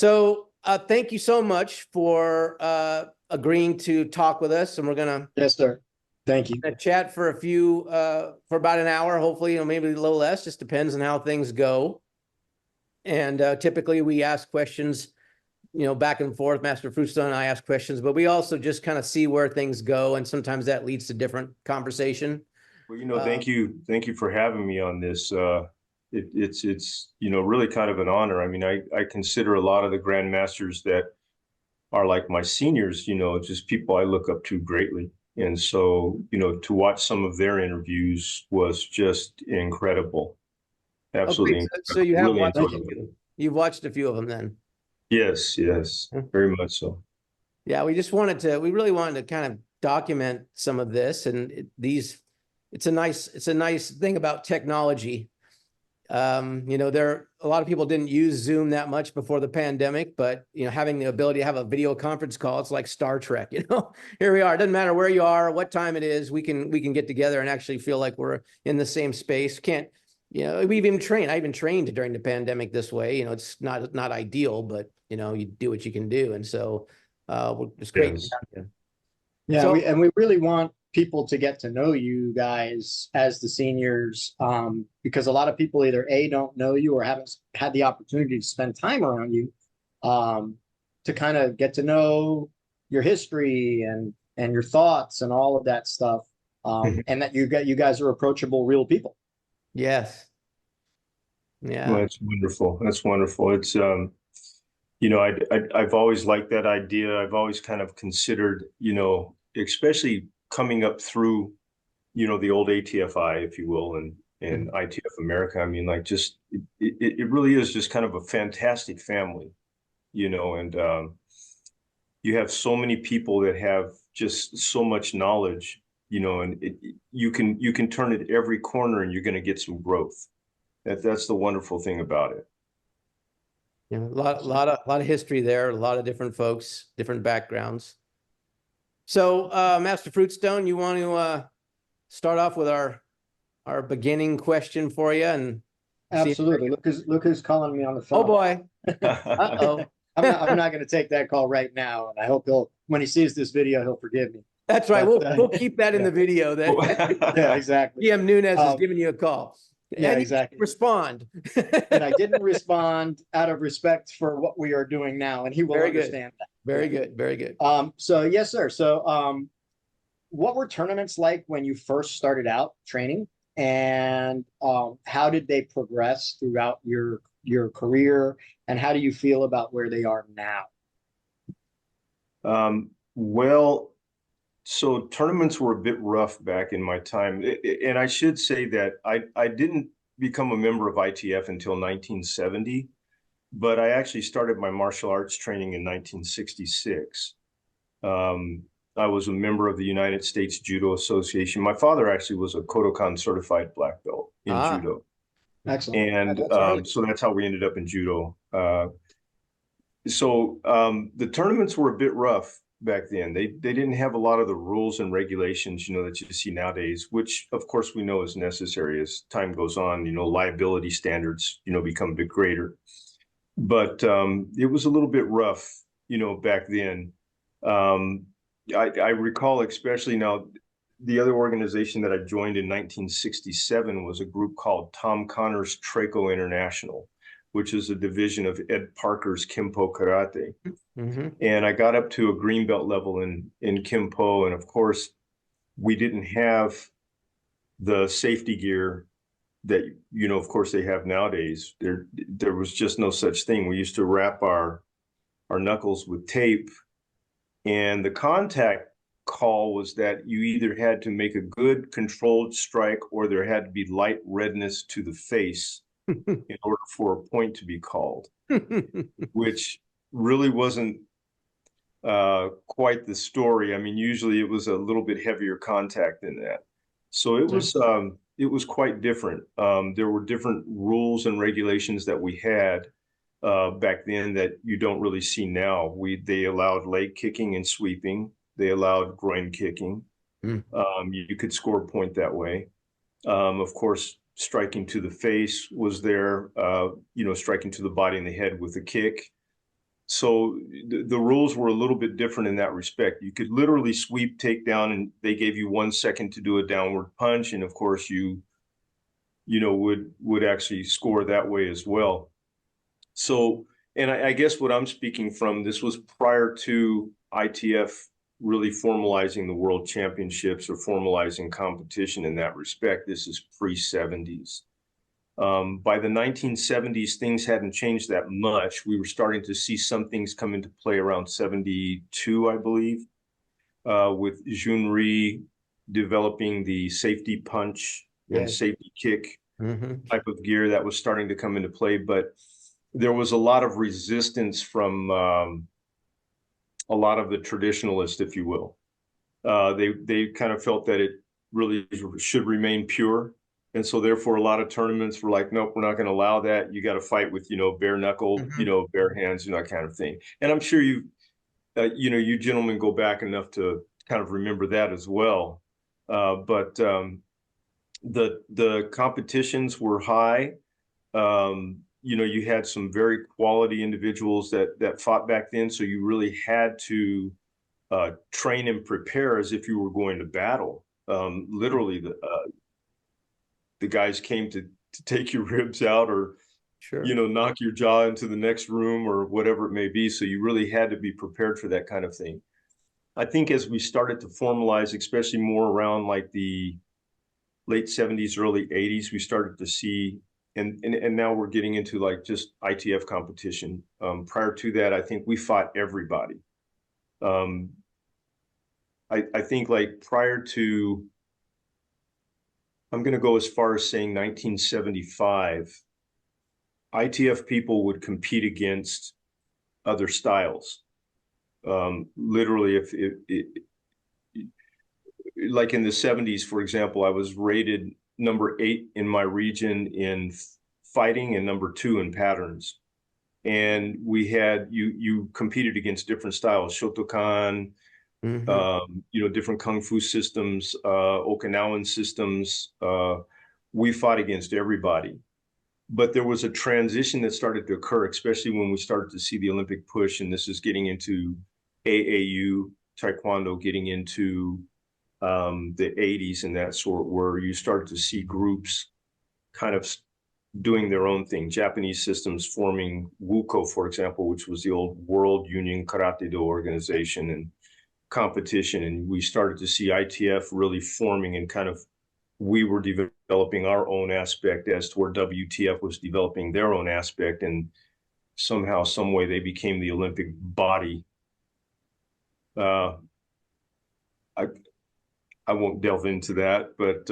So thank you so much for agreeing to talk with us, and we're gonna Yes, sir. Thank you. chat for for about an hour, hopefully, maybe a little less, just depends on how things go. And typically we ask questions, back and forth. Master Fruitstone and I ask questions, but we also just kind of see where things go, and sometimes that leads to different conversation. Well, thank you for having me on this. It's really kind of an honor. I mean, I consider a lot of the grandmasters that are like my seniors, just people I look up to greatly. And so, to watch some of their interviews was just incredible. Absolutely. Okay, so you have really watched you've watched a few of them then. Yes, very much so. Yeah, we really wanted to kind of document some of this, and it's a nice thing about technology. A lot of people didn't use Zoom that much before the pandemic, but having the ability to have a video conference call, it's like Star Trek. Here we are. It doesn't matter where you are, what time it is. We can get together and actually feel like we're in the same space. We've even trained. I even trained during the pandemic this way. It's not ideal, but you do what you can do, and so it's great. Yes. Yeah, we really want people to get to know you guys as the seniors, because a lot of people either don't know you or haven't had the opportunity to spend time around you, to kind of get to know your history and your thoughts and all of that stuff, and that you guys are approachable, real people. Yes. Yeah. Well, that's wonderful. That's wonderful. It's I've always liked that idea. I've always kind of considered, especially coming up through, the old ATFI, if you will, and ITF America. I mean, like, just it really is just kind of a fantastic family, and you have so many people that have just so much knowledge, and you can turn it every corner and you're going to get some growth. That's the wonderful thing about it. A lot of history there, a lot of different folks, different backgrounds. So, Master Fruitstone, you want to start off with our beginning question for you? And absolutely. Look who's calling me on the phone. Oh boy. Uh-oh. I'm not going to take that call right now, and I hope when he sees this video, he'll forgive me. That's right. We'll keep that in the video. Yeah, exactly. GM Roena is giving you a call. Yeah, exactly. Respond. And I didn't respond out of respect for what we are doing now, and he will understand that. Very good. Very good. So yes, sir. So what were tournaments like when you first started out training, and how did they progress throughout your career, and how do you feel about where they are now? Well, so tournaments were a bit rough back in my time. And I should say that I didn't become a member of ITF until 1970, but I actually started my martial arts training in 1966. I was a member of the United States Judo Association. My father actually was a Kodokan certified black belt in judo. Excellent. And so that's how we ended up in judo. So the tournaments were a bit rough back then. They didn't have a lot of the rules and regulations, that you see nowadays, which of course we know is necessary as time goes on. Liability standards, become a bit greater. But it was a little bit rough, back then. I recall, especially now, the other organization that I joined in 1967 was a group called Tom Connor's Traco International, which is a division of Ed Parker's Kimpo Karate. Mm-hmm. And I got up to a green belt level in Kimpo. And of course, we didn't have the safety gear that, of course, they have nowadays. There was just no such thing. We used to wrap our knuckles with tape. And the contact call was that you either had to make a good controlled strike, or there had to be light redness to the face in order for a point to be called, which really wasn't quite the story. I mean, usually it was a little bit heavier contact than that. So it was quite different. There were different rules and regulations that we had back then that you don't really see now. They allowed leg kicking and sweeping. They allowed groin kicking. You could score a point that way. Of course, striking to the face was there, striking to the body and the head with a kick. So the rules were a little bit different in that respect. You could literally sweep, take down, and they gave you 1 second to do a downward punch. And of course would actually score that way as well. So, and I guess what I'm speaking from, this was prior to ITF really formalizing the world championships or formalizing competition in that respect. This is pre-70s. By the 1970s, things hadn't changed that much. We were starting to see some things come into play around 72, I believe, with Junri developing the safety punch and safety kick type of gear that was starting to come into play. But there was a lot of resistance from a lot of the traditionalists, if you will. They kind of felt that it really should remain pure. And so therefore a lot of tournaments were like, nope, we're not going to allow that. You got to fight with, bare knuckle, bare hands, that kind of thing. And I'm sure you gentlemen go back enough to kind of remember that as well. But the competitions were high. You had some very quality individuals that fought back then. So you really had to train and prepare as if you were going to battle. Literally, the guys came to take your ribs out or, knock your jaw into the next room or whatever it may be. So you really had to be prepared for that kind of thing. I think as we started to formalize, especially more around like the late 70s, early 80s, we started to see, and now we're getting into like just ITF competition. Prior to that, I think we fought everybody. I think like prior to, I'm going to go as far as saying 1975, ITF people would compete against other styles. Literally, if like in the 70s, for example, I was rated number 8 in my region in fighting and number 2 in patterns. And we had, you competed against different styles, Shotokan, different Kung Fu systems, Okinawan systems. We fought against everybody. But there was a transition that started to occur, especially when we started to see the Olympic push. And this is getting into AAU, Taekwondo, getting into the 80s and that sort, where you started to see groups kind of doing their own thing. Japanese systems forming WUKO, for example, which was the old World Union Karate-Do organization, and competition. And we started to see ITF really forming, and kind of we were developing our own aspect as to where WTF was developing their own aspect. And somehow, some way, they became the Olympic body. I won't delve into that, but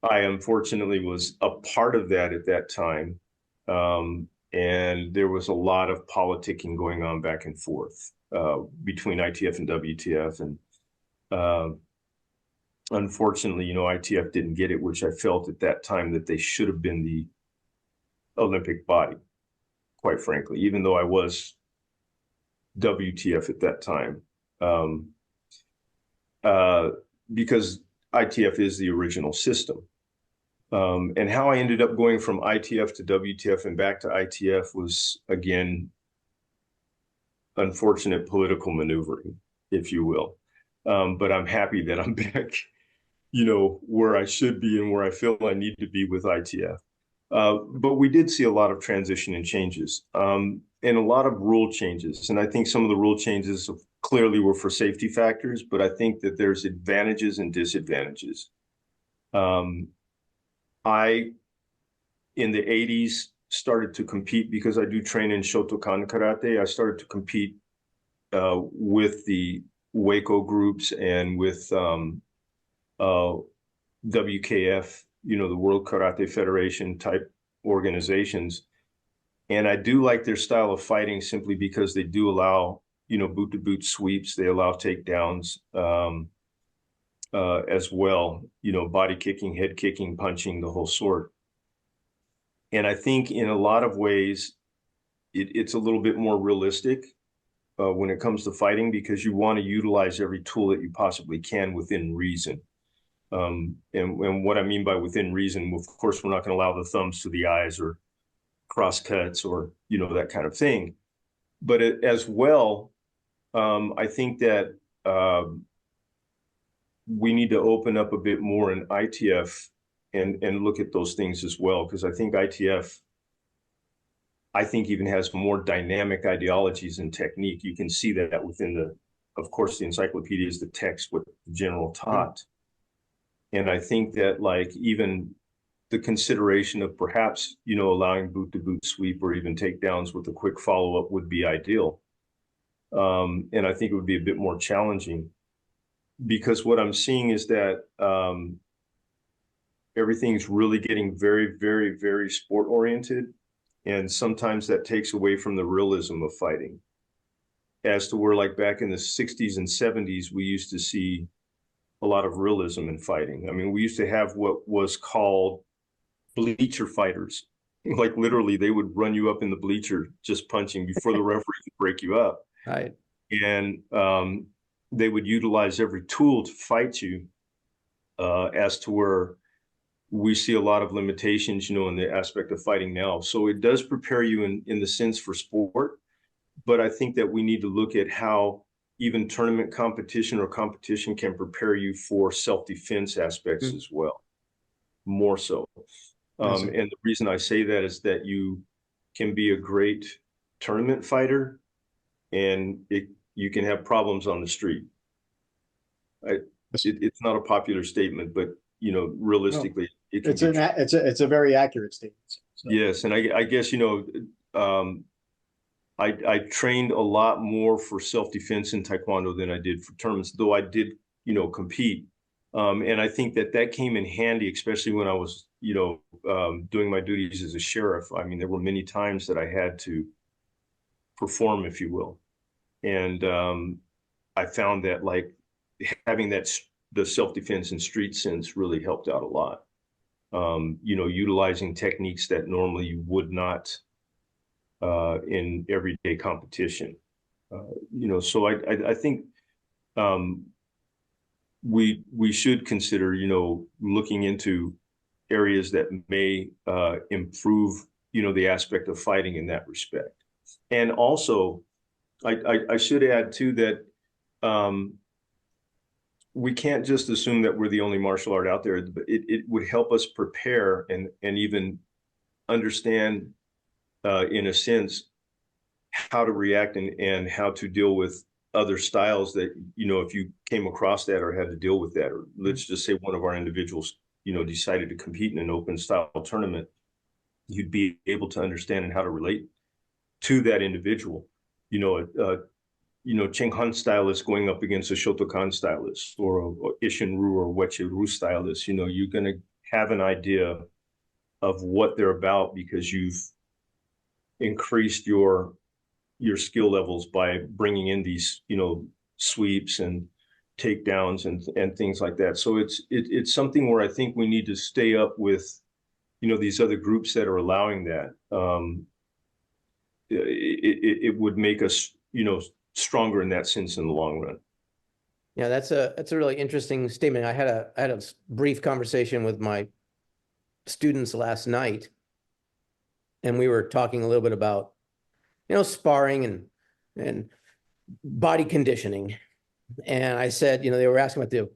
I unfortunately was a part of that at that time. And there was a lot of politicking going on back and forth between ITF and WTF. And unfortunately, ITF didn't get it, which I felt at that time that they should have been the Olympic body, quite frankly, even though I was WTF at that time. Because ITF is the original system. And how I ended up going from ITF to WTF and back to ITF was, again, unfortunate political maneuvering, if you will. But I'm happy that I'm back, where I should be and where I feel I need to be with ITF. But we did see a lot of transition and changes, and a lot of rule changes. And I think some of the rule changes clearly were for safety factors, but I think that there's advantages and disadvantages. I, in the 80s, started to compete because I do train in Shotokan Karate. I started to compete with the Waco groups and with WKF, the World Karate Federation type organizations. And I do like their style of fighting simply because they do allow, boot-to-boot sweeps. They allow takedowns as well, body kicking, head kicking, punching, the whole sort. And I think in a lot of ways, it's a little bit more realistic when it comes to fighting, because you want to utilize every tool that you possibly can within reason. And what I mean by within reason, of course, we're not going to allow the thumbs to the eyes or cross cuts or, that kind of thing. but as well, I think that we need to open up a bit more in ITF and look at those things as well, because I think ITF, even has more dynamic ideologies and technique. You can see that within the, of course, the encyclopedia is the text, what the general taught. And I think that like even the consideration of perhaps, allowing boot-to-boot sweep or even takedowns with a quick follow-up would be ideal. And I think it would be a bit more challenging, because what I'm seeing is that everything's really getting very, very, very sport-oriented. And sometimes that takes away from the realism of fighting. As to where like back in the 60s and 70s, we used to see a lot of realism in fighting. I mean, we used to have what was called bleacher fighters. Like literally they would run you up in the bleacher just punching before the referee could break you up. Right. And they would utilize every tool to fight you, as to where we see a lot of limitations, in the aspect of fighting now. So it does prepare you in the sense for sport, but I think that we need to look at how even tournament competition or competition can prepare you for self-defense aspects as well, more so. And the reason I say that is that you can be a great tournament fighter and you can have problems on the street. It's not a popular statement, but realistically, it's a very accurate statement. So. Yes, and I guess I trained a lot more for self-defense in Taekwondo than I did for tournaments, though I did compete, and I think that came in handy, especially when I was doing my duties as a sheriff. I mean, there were many times that I had to perform, if you will, and I found that like having the self-defense and street sense really helped out a lot. Utilizing techniques that normally you would not in everyday competition. So I think we should consider, looking into areas that may improve, the aspect of fighting in that respect. And also, I should add too that we can't just assume that we're the only martial art out there, but it would help us prepare and even understand, in a sense, how to react and how to deal with other styles that, if you came across that or had to deal with that, or let's just say one of our individuals, decided to compete in an open style tournament, you'd be able to understand and how to relate to that individual. Cheng Han stylist going up against a Shotokan stylist or Ishin Ru or Weche Ru stylist, you're going to have an idea of what they're about because you've increased your skill levels by bringing in these, sweeps and takedowns and things like that. So it's something where I think we need to stay up with, these other groups that are allowing that. It would make us, stronger in that sense in the long run. Yeah, that's a really interesting statement. I had a brief conversation with my students last night, and we were talking a little bit about, sparring and body conditioning. And I said, they were asking about the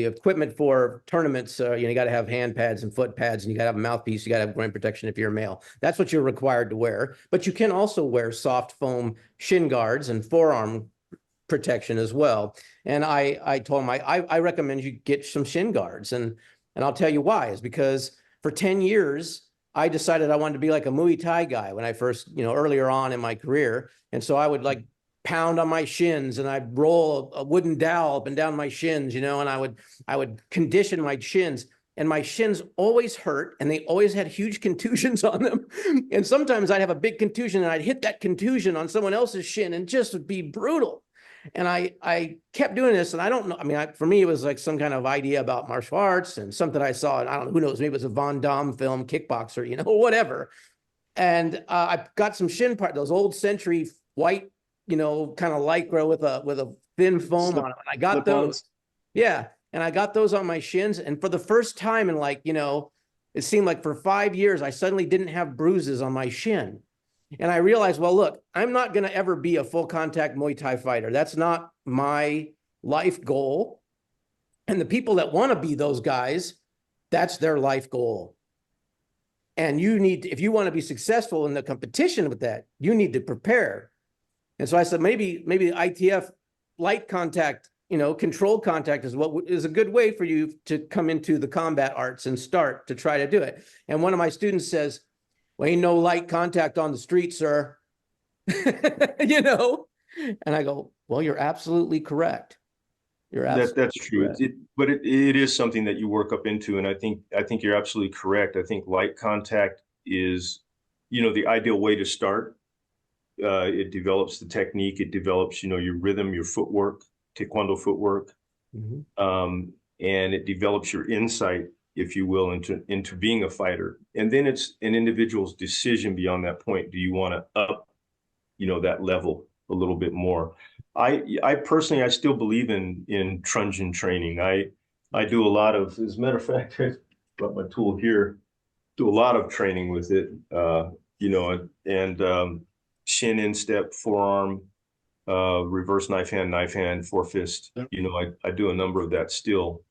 equipment for tournaments. You got to have hand pads and foot pads, and you got to have a mouthpiece. You got to have groin protection if you're a male. That's what you're required to wear. But you can also wear soft foam shin guards and forearm protection as well. And I told him I recommend you get some shin guards, and I'll tell you why. Is because for 10 years I decided I wanted to be like a Muay Thai guy when I first, earlier on in my career, and so I would like pound on my shins and I'd roll a wooden dowel up and down my shins, and I would condition my shins, and my shins always hurt and they always had huge contusions on them. And sometimes I'd have a big contusion and I'd hit that contusion on someone else's shin and just would be brutal. And I kept doing this, and I don't know. I mean, for me, it was like some kind of idea about martial arts and something I saw, and I don't know, who knows, maybe it was a Von Damme film, kickboxer, whatever. And I got some shin part, those old century white, kind of lycra with a thin foam on it. And I got those. Yeah. And I got those on my shins. And for the first time in it seemed like for 5 years, I suddenly didn't have bruises on my shin. And I realized, well, look, I'm not going to ever be a full contact Muay Thai fighter. That's not my life goal. And the people that want to be those guys, that's their life goal. And you need, if you want to be successful in the competition with that, you need to prepare. And so I said, maybe ITF light contact, controlled contact is what is a good way for you to come into the combat arts and start to try to do it. And one of my students says, well, ain't no light contact on the street, sir. And I go, well, you're absolutely correct. That's true. But it is something that you work up into, and I think you're absolutely correct. I think light contact is, the ideal way to start. It develops the technique. It develops, your rhythm, your footwork, Taekwondo footwork, and it develops your insight, if you will, into being a fighter. And then it's an individual's decision beyond that point. Do you want to up, that level a little bit more? I personally, I still believe in truncheon training. I do a lot of, as a matter of fact, I've got my tool here, do a lot of training with it, and shin instep, forearm, reverse knife hand, four fist. I do a number of that still.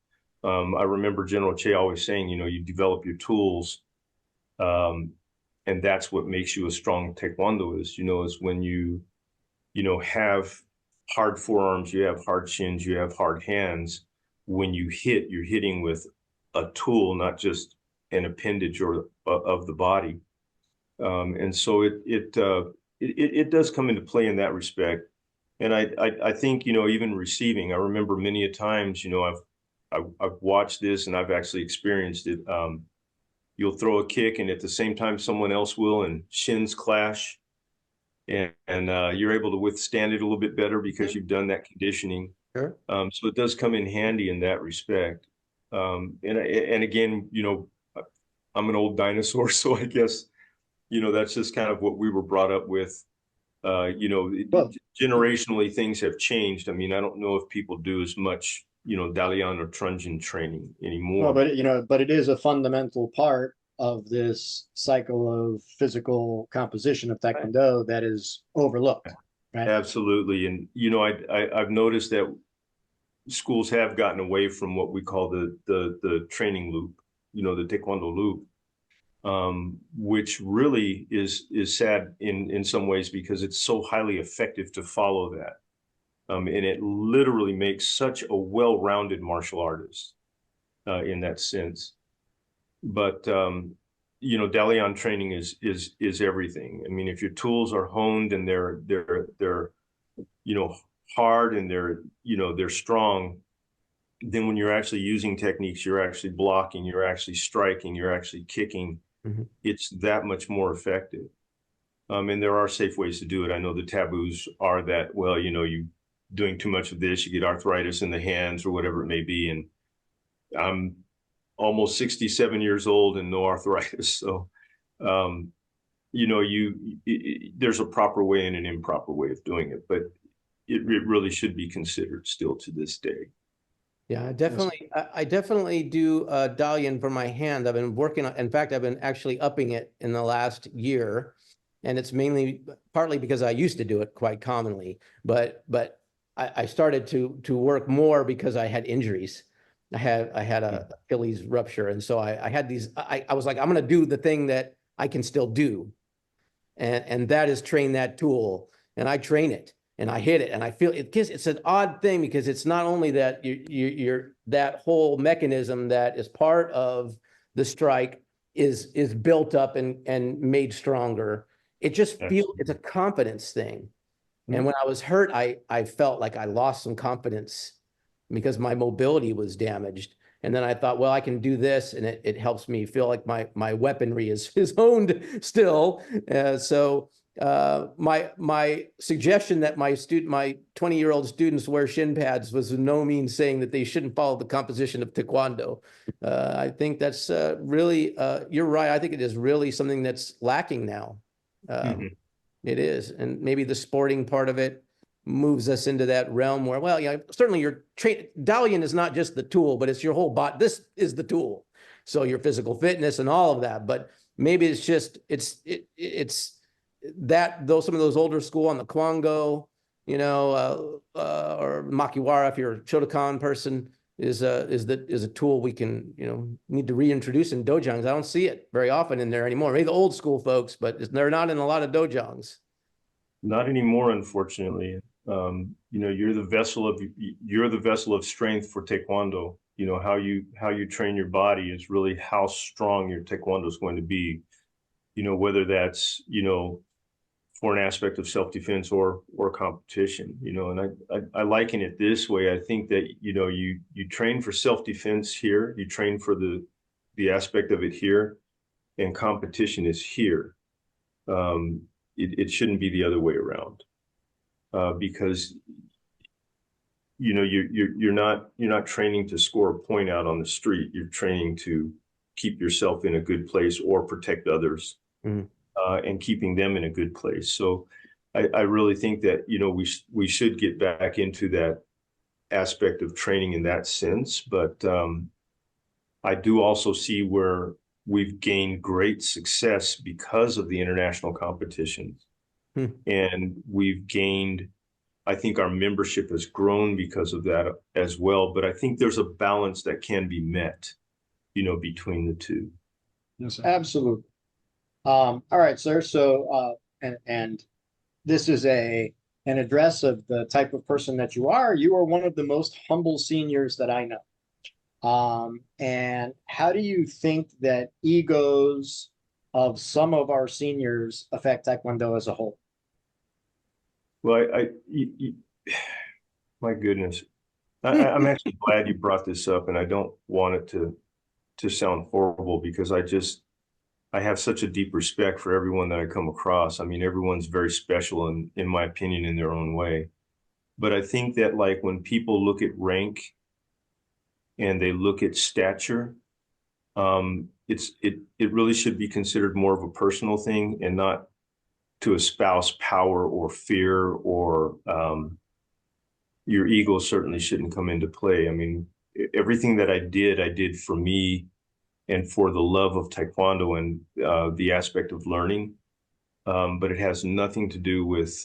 I remember General Che always saying, you develop your tools, and that's what makes you a strong Taekwondo is when you have hard forearms, you have hard shins, you have hard hands. When you hit, you're hitting with a tool, not just an appendage or of the body. And so it does come into play in that respect. And I think, even receiving, I remember many a times, I've watched this and I've actually experienced it. You'll throw a kick and at the same time someone else will, and shins clash. And you're able to withstand it a little bit better because you've done that conditioning. Sure. So it does come in handy in that respect. And again, I'm an old dinosaur, so I guess, that's just kind of what we were brought up with. Generationally, things have changed. I mean, I don't know if people do as much, Dalyon or truncheon training anymore. Well, but it is a fundamental part of this cycle of physical composition of Taekwondo that is overlooked. Right? Absolutely. And, I've noticed that schools have gotten away from what we call the training loop, the Taekwondo loop, which really is sad in some ways because it's so highly effective to follow that. And it literally makes such a well-rounded martial artist in that sense. But Dalyon training is everything. I mean, if your tools are honed and they're hard and they're strong, then when you're actually using techniques, you're actually blocking, you're actually striking, you're actually kicking. It's that much more effective. And there are safe ways to do it. I know the taboos are that, well, you doing too much of this, you get arthritis in the hands or whatever it may be. And I'm almost 67 years old and no arthritis. So, there's a proper way and an improper way of doing it, but it really should be considered still to this day. Yeah, I definitely do Dalyon for my hand. I've been working on, in fact, I've been actually upping it in the last year. And it's partly because I used to do it quite commonly, but I started to work more because I had injuries. I had a Achilles rupture. And so I had these, I was like, I'm going to do the thing that I can still do. And that is train that tool. And I train it and I hit it and I feel it. It's an odd thing because it's not only that you're that whole mechanism that is part of the strike is built up and made stronger. It just feels, it's a confidence thing. And when I was hurt, I felt like I lost some confidence because my mobility was damaged. And then I thought, well, I can do this, and it helps me feel like my weaponry is honed still. So my suggestion that my 20-year-old students wear shin pads was in no means saying that they shouldn't follow the composition of Taekwondo. I think that's really, you're right. I think it is really something that's lacking now. It is. And maybe the sporting part of it moves us into that realm where, well, certainly your Dalyon is not just the tool, but it's your whole body. This is the tool. So your physical fitness and all of that, but maybe it's just, it's some of those older school on the Kwango, you know, or Makiwara, if you're a Shotokan person, is a tool we can, you know, need to reintroduce in dojongs. I don't see it very often in there anymore. Maybe the old school folks, but they're not in a lot of dojongs. Not anymore, unfortunately. You know, you're the vessel of strength for Taekwondo. You know, how you train your body is really how strong your Taekwondo is going to be. You know, whether that's, you know, for an aspect of self-defense or competition, you know, and I liken it this way. I think that, you know, you train for self-defense here, you train for the aspect of it here, and competition is here. It shouldn't be the other way around, because, you know, you're not training to score a point out on the street. You're training to keep yourself in a good place or protect others. Mm-hmm. And keeping them in a good place. So I really think that, you know, we should get back into that aspect of training in that sense. But I do also see where we've gained great success because of the international competitions. And we've gained, I think our membership has grown because of that as well. But I think there's a balance that can be met, you know, between the two. Yes, absolutely. All right, sir. So, and this is an address of the type of person that you are. You are one of the most humble seniors that I know. And how do you think that egos of some of our seniors affect Taekwondo as a whole? Well, my goodness, I'm actually glad you brought this up, and I don't want it to sound horrible, because I have such a deep respect for everyone that I come across. I mean, everyone's very special in my opinion, in their own way. But I think that, like, when people look at rank and they look at stature, it really should be considered more of a personal thing, and not to espouse power or fear, or your ego certainly shouldn't come into play. I mean, everything that I did for me and for the love of Taekwondo and the aspect of learning. But it has nothing to do with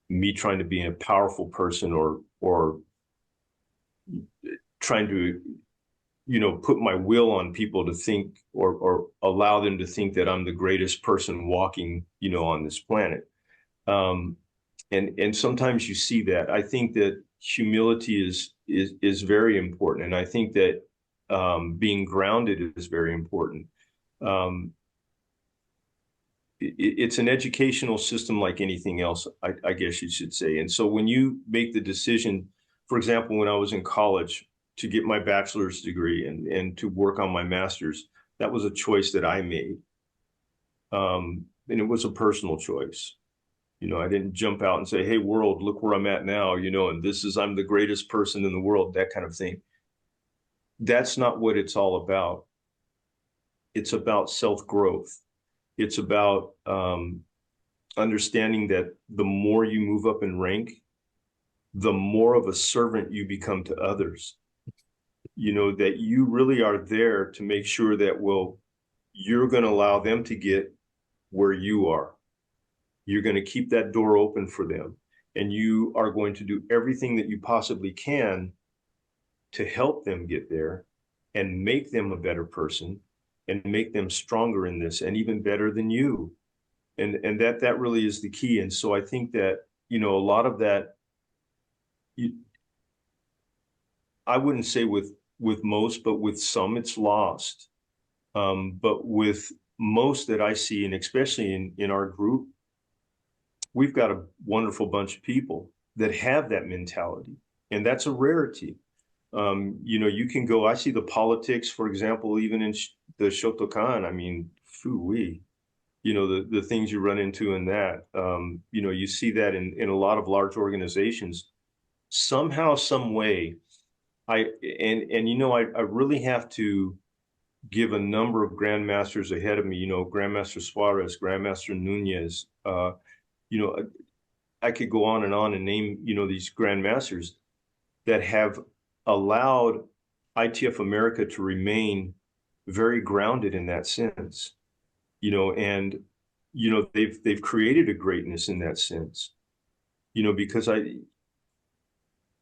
me trying to be a powerful person, or trying to, you know, put my will on people to think, or allow them to think that I'm the greatest person walking, you know, on this planet. And sometimes you see that. I think that humility is very important. And I think that being grounded is very important. It's an educational system like anything else, I guess you should say. And so when you make the decision, for example, when I was in college to get my bachelor's degree and to work on my master's, that was a choice that I made. And it was a personal choice. You know, I didn't jump out and say, hey, world, look where I'm at now, you know, and I'm the greatest person in the world, that kind of thing. That's not what it's all about. It's about self-growth. It's about understanding that the more you move up in rank, the more of a servant you become to others. You know, that you really are there to make sure that, well, you're going to allow them to get where you are. You're going to keep that door open for them. And you are going to do everything that you possibly can to help them get there and make them a better person and make them stronger in this and even better than you. And that really is the key. And so I think that, you know, a lot of that, I wouldn't say with most, but with some, it's lost. But with most that I see, and especially in our group, we've got a wonderful bunch of people that have that mentality, and that's a rarity. You know, you can go, I see the politics, for example, even in the Shotokan. I mean, phoo-wee, you know, the things you run into in that, you know, you see that in a lot of large organizations, somehow, some way. You know, I really have to give a number of grandmasters ahead of me, you know, Grandmaster Suarez, Grandmaster Nunez, you know, I could go on and name, you know, these grandmasters that have allowed ITF America to remain very grounded in that sense, you know, and you know, they've created a greatness in that sense, you know, because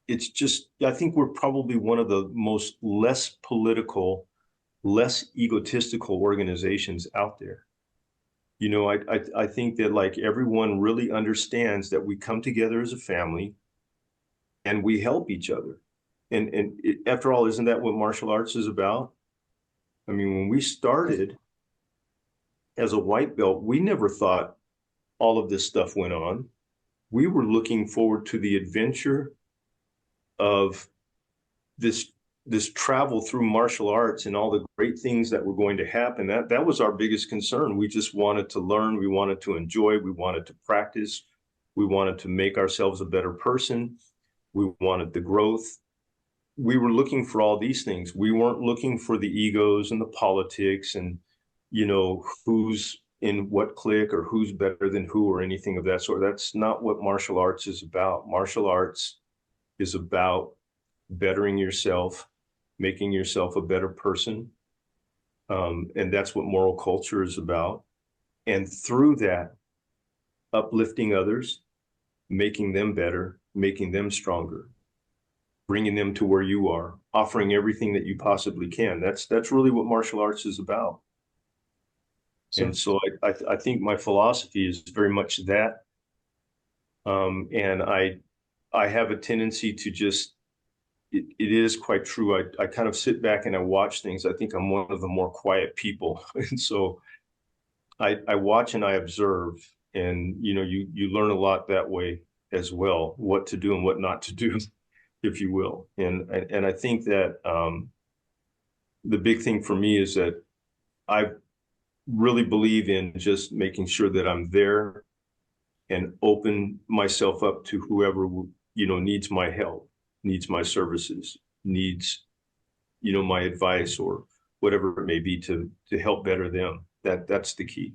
it's just, I think we're probably one of the most less political, less egotistical organizations out there. You know, I think that like everyone really understands that we come together as a family and we help each other. And after all, isn't that what martial arts is about? I mean, when we started as a white belt, we never thought all of this stuff went on. We were looking forward to the adventure of this travel through martial arts and all the great things that were going to happen. That was our biggest concern. We just wanted to learn, we wanted to enjoy, we wanted to practice, we wanted to make ourselves a better person, we wanted the growth. We were looking for all these things. We weren't looking for the egos and the politics and, you know, who's in what clique or who's better than who or anything of that sort. That's not what martial arts is about. Martial arts is about bettering yourself, making yourself a better person. And that's what moral culture is about. And through that, uplifting others, making them better, making them stronger, bringing them to where you are, offering everything that you possibly can. That's really what martial arts is about. And so I think my philosophy is very much that. And I have a tendency to just, it is quite true. I kind of sit back and I watch things. I think I'm one of the more quiet people. And so I watch and I observe, and, you know, you learn a lot that way as well, what to do and what not to do, if you will. And I think that the big thing for me is that I really believe in just making sure that I'm there and open myself up to whoever, you know, needs my help, needs my services, needs, you know, my advice or whatever it may be to help better them. That's the key.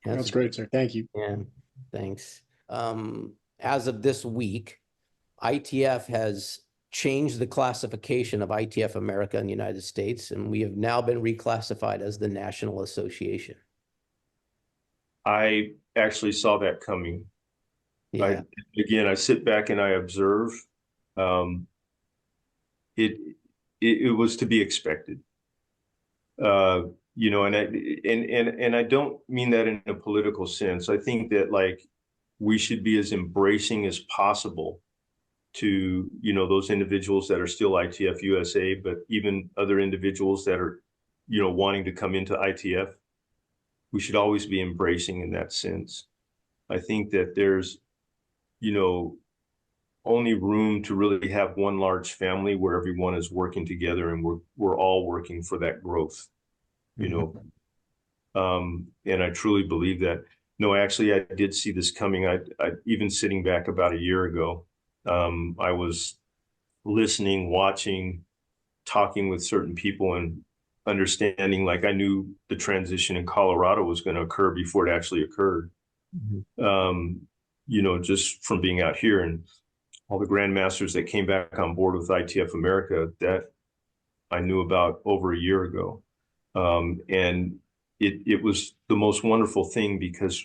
That's great, sir. Thank you. Yeah, thanks. As of this week, ITF has changed the classification of ITF America in the United States, and we have now been reclassified as the National Association. I actually saw that coming. Yeah. I sit back and I observe. It was to be expected. You know, and I don't mean that in a political sense. I think that like we should be as embracing as possible to, you know, those individuals that are still ITF USA, but even other individuals that are, you know, wanting to come into ITF. We should always be embracing in that sense. I think that there's, you know, only room to really have one large family where everyone is working together and we're all working for that growth, you know. And I truly believe that. No, actually, I did see this coming. I even sitting back about a year ago, I was listening, watching, talking with certain people and understanding, like I knew the transition in Colorado was going to occur before it actually occurred. You know, just from being out here and all the grandmasters that came back on board with ITF America that I knew about over a year ago. And it was the most wonderful thing because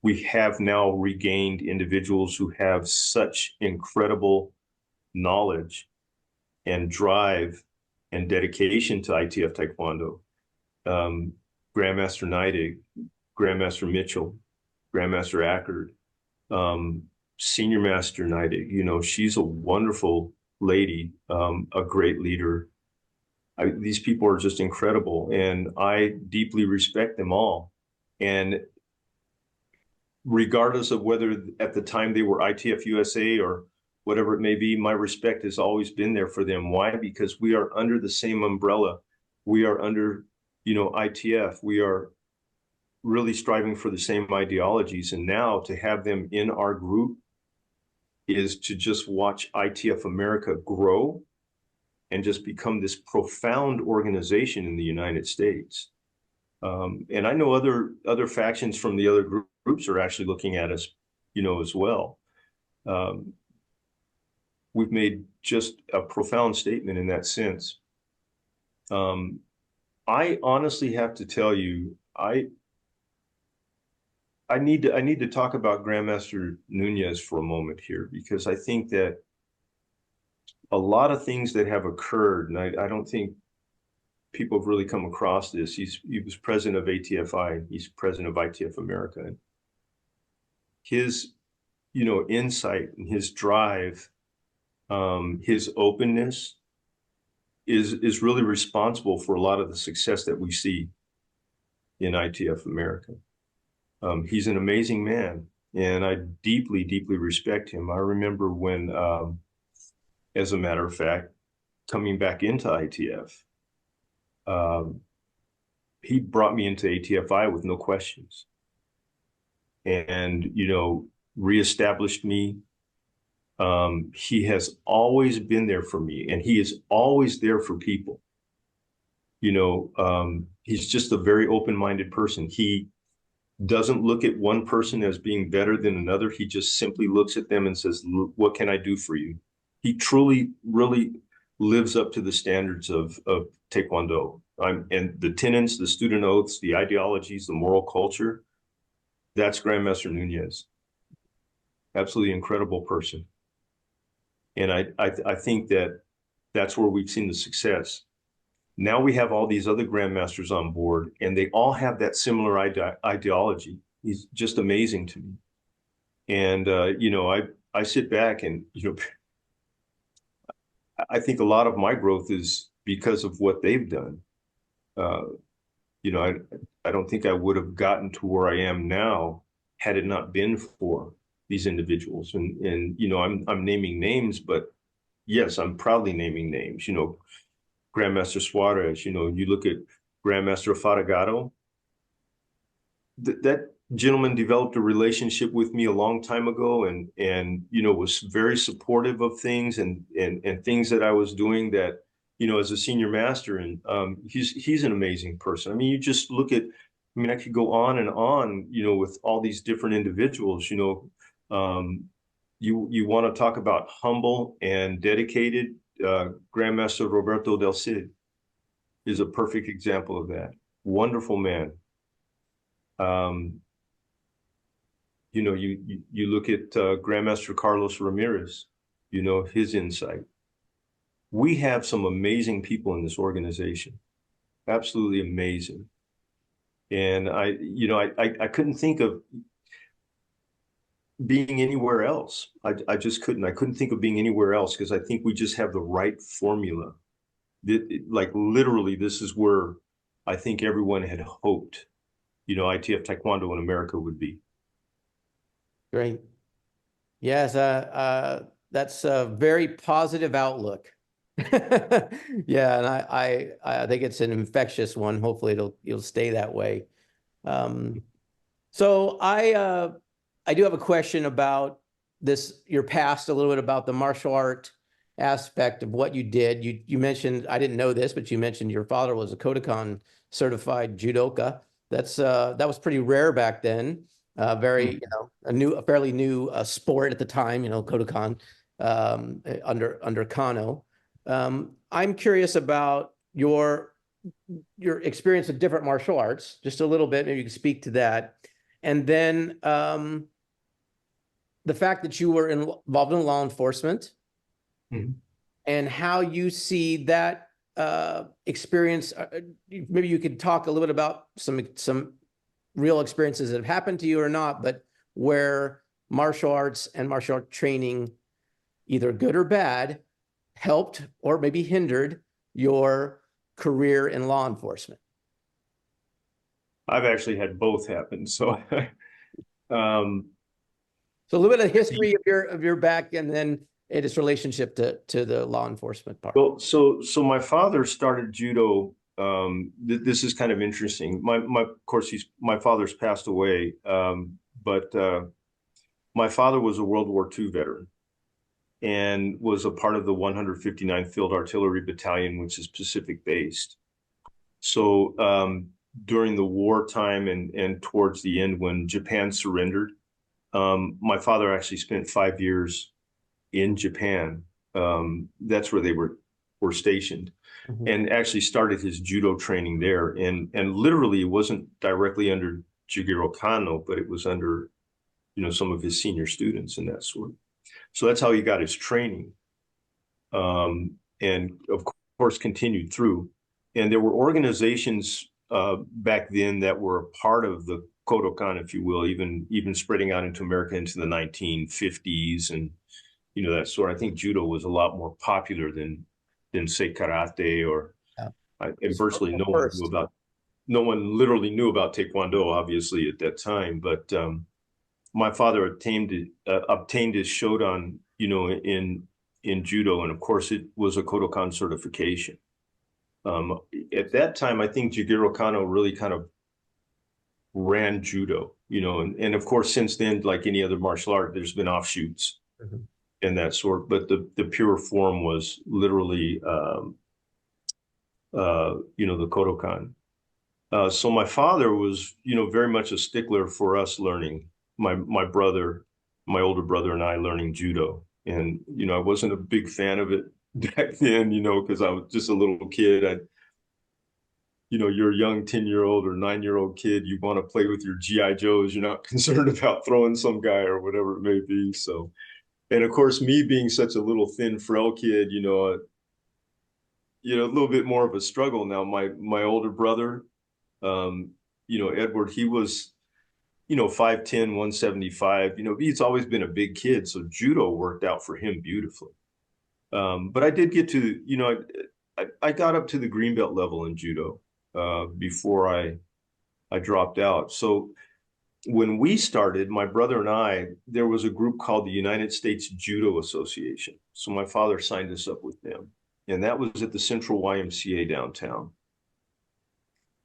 we have now regained individuals who have such incredible knowledge and drive and dedication to ITF Taekwondo. Grandmaster Neidig, Grandmaster Mitchell, Grandmaster Ackard, Senior Master Neidig, you know, she's a wonderful lady, a great leader. These people are just incredible, and I deeply respect them all. And regardless of whether at the time they were ITF USA or whatever it may be, my respect has always been there for them. Why? Because we are under the same umbrella. We are under, you know, ITF. We are really striving for the same ideologies. And now to have them in our group is to just watch ITF America grow and just become this profound organization in the United States. And I know other factions from the other groups are actually looking at us, you know, as well. We've made just a profound statement in that sense. I honestly have to tell you, I need to talk about Grandmaster Nunez for a moment here, because I think that a lot of things that have occurred, and I don't think people have really come across this. He was president of ATFI. He's president of ITF America. And his, insight and his drive, his openness is really responsible for a lot of the success that we see in ITF America. He's an amazing man, and I deeply, deeply respect him. I remember when, as a matter of fact, coming back into ITF, he brought me into ATFI with no questions, and, reestablished me. He has always been there for me, and he is always there for people. He's just a very open-minded person. He doesn't look at one person as being better than another. He just simply looks at them and says, what can I do for you? He truly, really lives up to the standards of Taekwondo. And the tenets, the student oaths, the ideologies, the moral culture, that's Grandmaster Nunez. Absolutely incredible person. And I think that that's where we've seen the success. Now we have all these other grandmasters on board, and they all have that similar ideology. He's just amazing to me. And, I sit back and, I think a lot of my growth is because of what they've done. I don't think I would have gotten to where I am now had it not been for these individuals. And I'm naming names, but yes, I'm proudly naming names. Grandmaster Suarez, you look at Grandmaster Faragato. That gentleman developed a relationship with me a long time ago, and was very supportive of things and things that I was doing that, as a senior master. And he's an amazing person. I mean, you just look at, I could go on and on, with all these different individuals. You want to talk about humble and dedicated. Grandmaster Roberto del Cid is a perfect example of that. Wonderful man. You look at Grandmaster Carlos Ramirez, his insight. We have some amazing people in this organization, absolutely amazing. And I couldn't think of being anywhere else. I just couldn't. I couldn't think of being anywhere else, because I think we just have the right formula. Like literally, this is where I think everyone had hoped, ITF Taekwondo in America would be. Great. Yes, that's a very positive outlook. Yeah, and I think it's an infectious one. Hopefully you'll stay that way. So I do have a question about your past, a little bit about the martial art aspect of what you did. You mentioned, I didn't know this, but you mentioned your father was a Kodokan certified judoka. That was pretty rare back then. Very, a fairly new sport at the time, Kodokan, under Kano. I'm curious about your experience with different martial arts, just a little bit. Maybe you can speak to that. And then the fact that you were involved in law enforcement, and how you see that experience. Maybe you could talk a little bit about some real experiences that have happened to you or not, but where martial arts and martial art training, either good or bad, helped or maybe hindered your career in law enforcement. I've actually had both happen. So, so a little bit of history of your back, and then its relationship to the law enforcement part. Well, so my father started judo. This is kind of interesting. Of course, my father's passed away, but my father was a World War II veteran and was a part of the 159th Field Artillery Battalion, which is Pacific based. So during the wartime and towards the end, when Japan surrendered, my father actually spent 5 years in Japan. That's where they were were stationed, Mhm. and actually started his judo training there. And literally it wasn't directly under Jigoro Kano, but it was under, some of his senior students and that sort. So that's how he got his training. And of course continued through. And there were organizations back then that were a part of the Kodokan, if you will, even spreading out into America into the 1950s and that sort. I think judo was a lot more popular than say karate or Yeah. And virtually First. no one literally knew about Taekwondo, obviously, at that time. But my father obtained his Shodan, in judo, and of course it was a Kodokan certification. At that time, I think Jigoro Kano really kind of ran judo, and of course since then, like any other martial art, there's been offshoots and that sort. But the pure form was literally, the Kodokan. So my father was, very much a stickler for us learning. My brother, my older brother, and I learning judo. And I wasn't a big fan of it back then, because I was just a little kid. You're a young 10-year-old or 9-year-old kid. You want to play with your GI Joes. You're not concerned about throwing some guy or whatever it may be. So, and of course, me being such a little thin, frail kid, a little bit more of a struggle. Now, my older brother, Edward, he was, 5'10", 175. He's always been a big kid, so judo worked out for him beautifully. But I did get to, I got up to the green belt level in judo before I dropped out. So when we started, my brother and I, there was a group called the United States Judo Association. So my father signed us up with them, and that was at the Central YMCA downtown.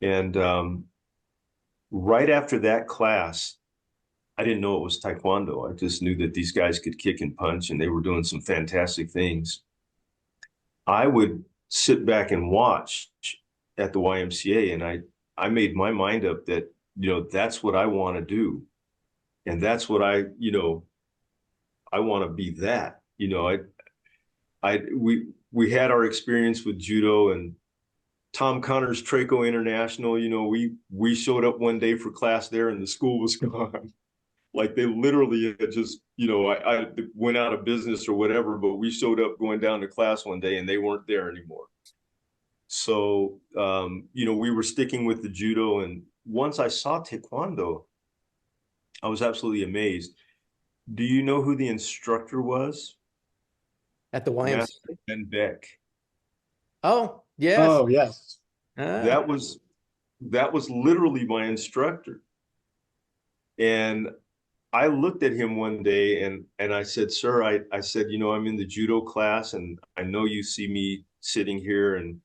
And right after that class, I didn't know it was Taekwondo. I just knew that these guys could kick and punch, and they were doing some fantastic things. I would sit back and watch at the YMCA, and I made my mind up that, that's what I want to do. And that's what I want to be that. We had our experience with judo, and Tom Connor's Traco International, we showed up one day for class there and the school was gone. Like they literally had just, I went out of business or whatever, but we showed up going down to class one day and they weren't there anymore. So, we were sticking with the judo. And once I saw Taekwondo, I was absolutely amazed. Do you know who the instructor was? At the YMCA? Master Ben Beck. Oh, yes. Oh, yes. That was literally my instructor. And I looked at him one day and I said, sir, I said, I'm in the judo class and I know you see me sitting here and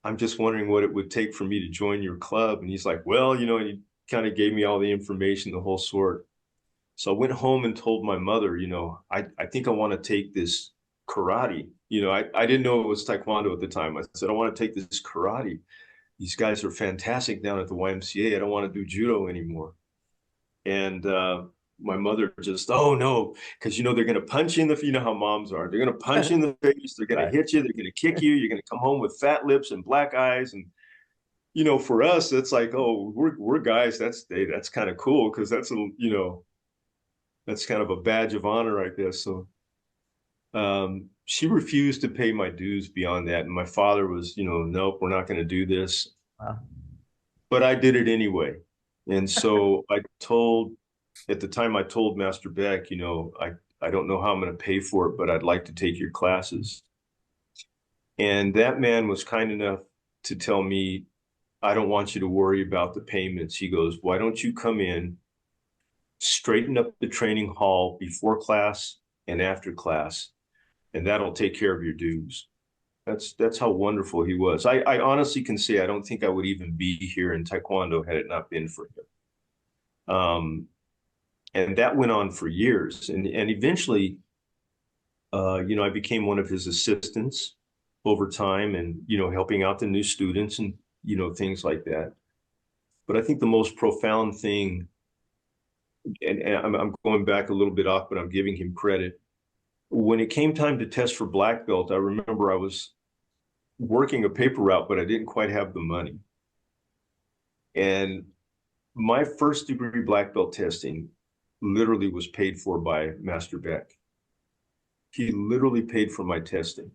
I'm just wondering what it would take for me to join your club. And he's like, well, and he kind of gave me all the information, the whole sort. So I went home and told my mother, I think I want to take this karate. I didn't know it was Taekwondo at the time. I said, I want to take this karate. These guys are fantastic down at the YMCA. I don't want to do judo anymore. And my mother just, oh no, because they're going to punch you in the, how moms are. They're going to punch you in the face. They're going to hit you. They're going to kick you. You're going to come home with fat lips and black eyes. And for us, it's like, oh, we're guys. That's kind of cool because that's that's kind of a badge of honor, I guess. So she refused to pay my dues beyond that. And my father was, nope, we're not going to do this. Wow. But I did it anyway. And so at the time I told Master Beck, I don't know how I'm going to pay for it, but I'd like to take your classes. And that man was kind enough to tell me, I don't want you to worry about the payments. He goes, why don't you come in, straighten up the training hall before class and after class, and that'll take care of your dues. That's how wonderful he was. I honestly can say I don't think I would even be here in Taekwondo had it not been for him. And that went on for years. And eventually, I became one of his assistants over time and, helping out the new students and, things like that. But I think the most profound thing, and I'm going back a little bit off, but I'm giving him credit. when it came time to test for black belt, I remember I was working a paper route, but I didn't quite have the money. And my first degree black belt testing literally was paid for by Master Beck. He literally paid for my testing.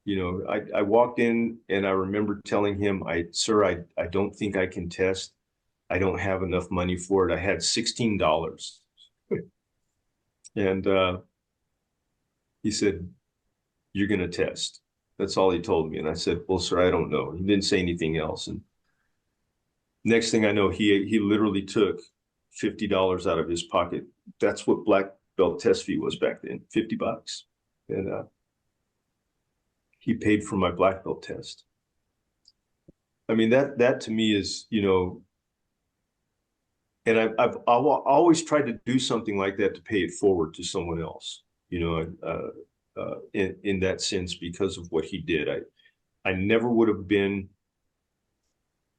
You know, I walked in and I remember telling him, sir, I don't think I can test. I don't have enough money for it. I had $16. And he said, you're going to test. That's all he told me. And I said, well, sir, I don't know. He didn't say anything else. And next thing I know, he literally took $50 out of his pocket. That's what black belt test fee was back then, $50. And he paid for my black belt test. I mean, that to me is, you know, and I've always tried to do something like that to pay it forward to someone else, you know, in that sense, because of what he did. I never would have been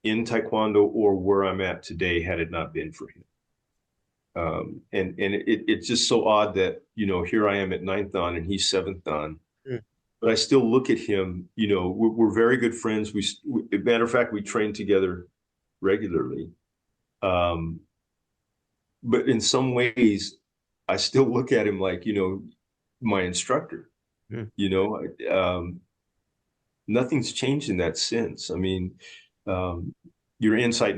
in Taekwondo or where I'm at today had it not been for him. And it's just so odd that, you know, here I am at 9th Dan and he's 7th Dan. But I still look at him, you know, we're very good friends. Matter of fact, we train together regularly. But in some ways, I still look at him like, you know, my instructor. You know, nothing's changed in that sense. I mean, your insight,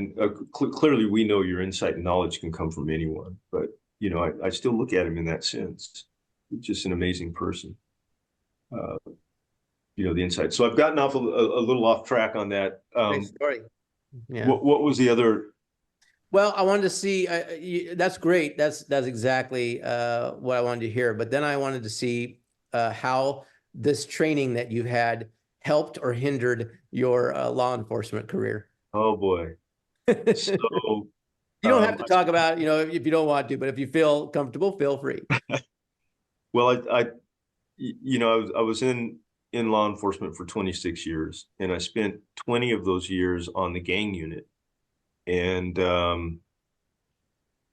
clearly we know your insight and knowledge can come from anyone, but, you know, I still look at him in that sense. He's just an amazing person. You know, the insight. So I've gotten off a little off track on that. Great story. Yeah. What was the other? Well, I wanted to see, that's great. That's exactly what I wanted to hear. But then I wanted to see how this training that you've had helped or hindered your law enforcement career. Oh boy. So you don't have to talk about, you know, if you don't want to, but if you feel comfortable, feel free. Well, you know, I was in law enforcement for 26 years, and I spent 20 of those years on the gang unit. And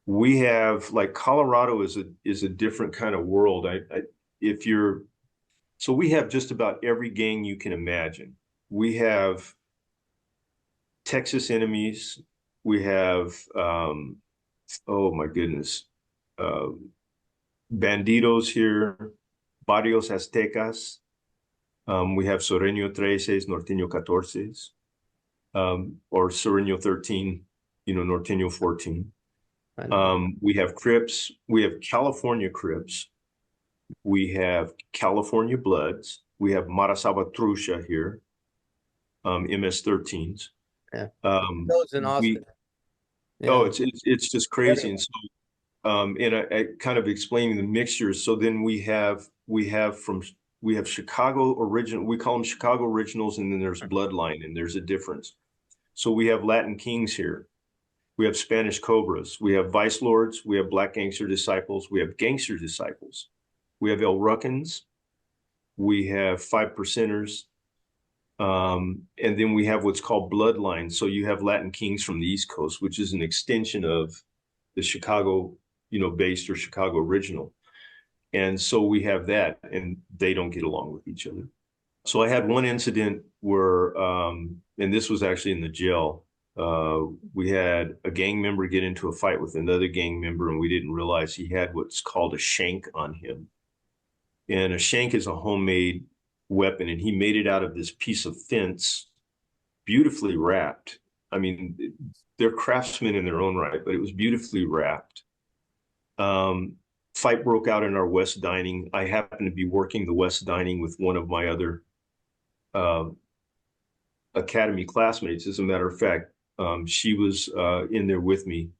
we have, like, Colorado is a different kind of world. So we have just about every gang you can imagine. We have Texas enemies. We have, oh my goodness, Bandidos here, Barrios Aztecas. We have Sureño 13, Norteño 14, or Sureño 13, you know, Norteño 14. We have Crips. We have California Crips. We have California Bloods. We have Marasaba Trusha here, MS-13s. Yeah. Those in Austin. Yeah. Oh, it's just crazy. And so, and I kind of explaining the mixtures. So then we have Chicago original. We call them Chicago originals, and then there's Bloodline, and there's a difference. So we have Latin Kings here. We have Spanish Cobras. We have Vice Lords. We have Black Gangster Disciples. We have Gangster Disciples. We have El Ruckins. We have 5%ers. And then we have what's called Bloodline. So you have Latin Kings from the East Coast, which is an extension of the Chicago, you know, based or Chicago original. And so we have that, and they don't get along with each other. So I had one incident where, and this was actually in the jail. We had a gang member get into a fight with another gang member, and we didn't realize he had what's called a shank on him. And a shank is a homemade weapon, and he made it out of this piece of fence, beautifully wrapped. I mean, they're craftsmen in their own right, but it was beautifully wrapped. Fight broke out in our West Dining. I happened to be working the West Dining with one of my other academy classmates. As a matter of fact, she was in there with me.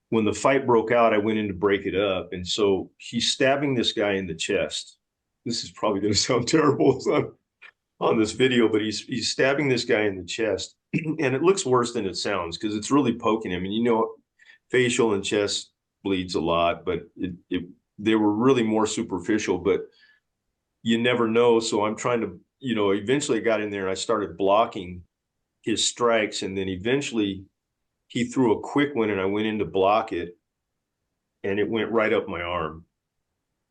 When the fight broke out, I went in to break it up. And so he's stabbing this guy in the chest. This is probably going to sound terrible on this video, but he's stabbing this guy in the chest. And it looks worse than it sounds because it's really poking him. And, you know, facial and chest bleeds a lot, but they were really more superficial, but you never know. So I'm trying to, you know, eventually I got in there and I started blocking his strikes. And then eventually he threw a quick one and I went in to block it, and it went right up my arm.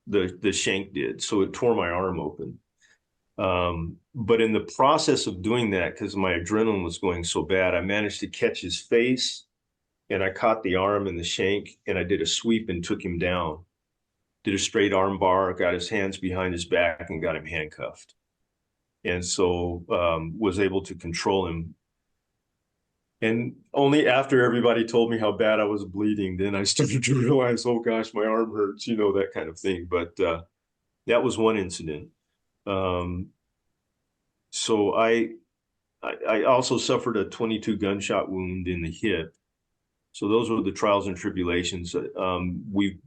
the shank did. So it tore my arm open. But in the process of doing that, because my adrenaline was going so bad, I managed to catch his face, and I caught the arm and the shank, and I did a sweep and took him down. Did a straight arm bar, got his hands behind his back, and got him handcuffed. And so was able to control him. And only after everybody told me how bad I was bleeding, then I started to realize, oh gosh, my arm hurts, you know, that kind of thing. But that was one incident. So I also suffered a 22 gunshot wound in the hip. So those were the trials and tribulations. We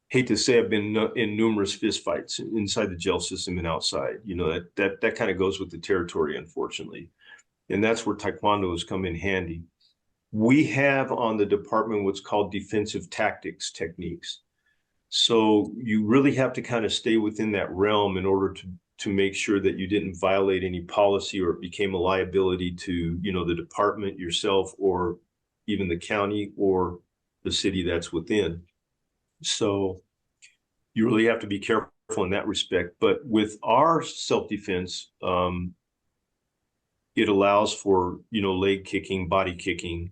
hate to say I've been in numerous fistfights inside the jail system and outside. You know, that kind of goes with the territory, unfortunately. And that's where Taekwondo has come in handy. We have on the department what's called defensive tactics techniques. So you really have to kind of stay within that realm in order to make sure that you didn't violate any policy or it became a liability to, you know, the department, yourself, or even the county or the city that's within. So you really have to be careful in that respect. But with our self-defense, it allows for, you know, leg kicking, body kicking.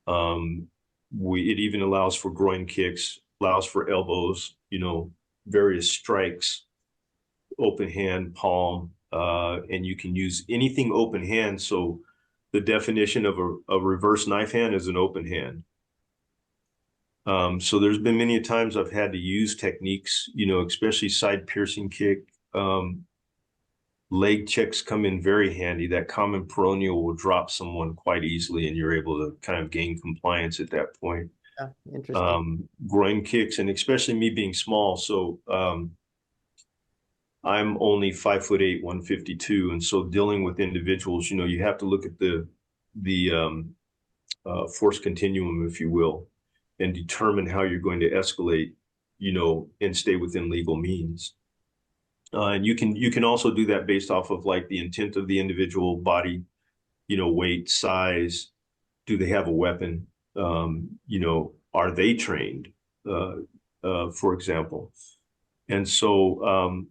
It even allows for groin kicks, allows for elbows, you know, various strikes, open hand, palm, and you can use anything open hand. So the definition of a reverse knife hand is an open hand. So there's been many times I've had to use techniques, you know, especially side piercing kick. Leg checks come in very handy. That common peroneal will drop someone quite easily, and you're able to kind of gain compliance at that point. Yeah, interesting. Groin kicks, and especially me being small. So I'm only 5'8", 152. And so dealing with individuals, you know, you have to look at the force continuum, if you will, and determine how you're going to escalate, you know, and stay within legal means. And you can also do that based off of like the intent of the individual, body, you know, weight, size. Do they have a weapon? You know, are they trained, for example? And so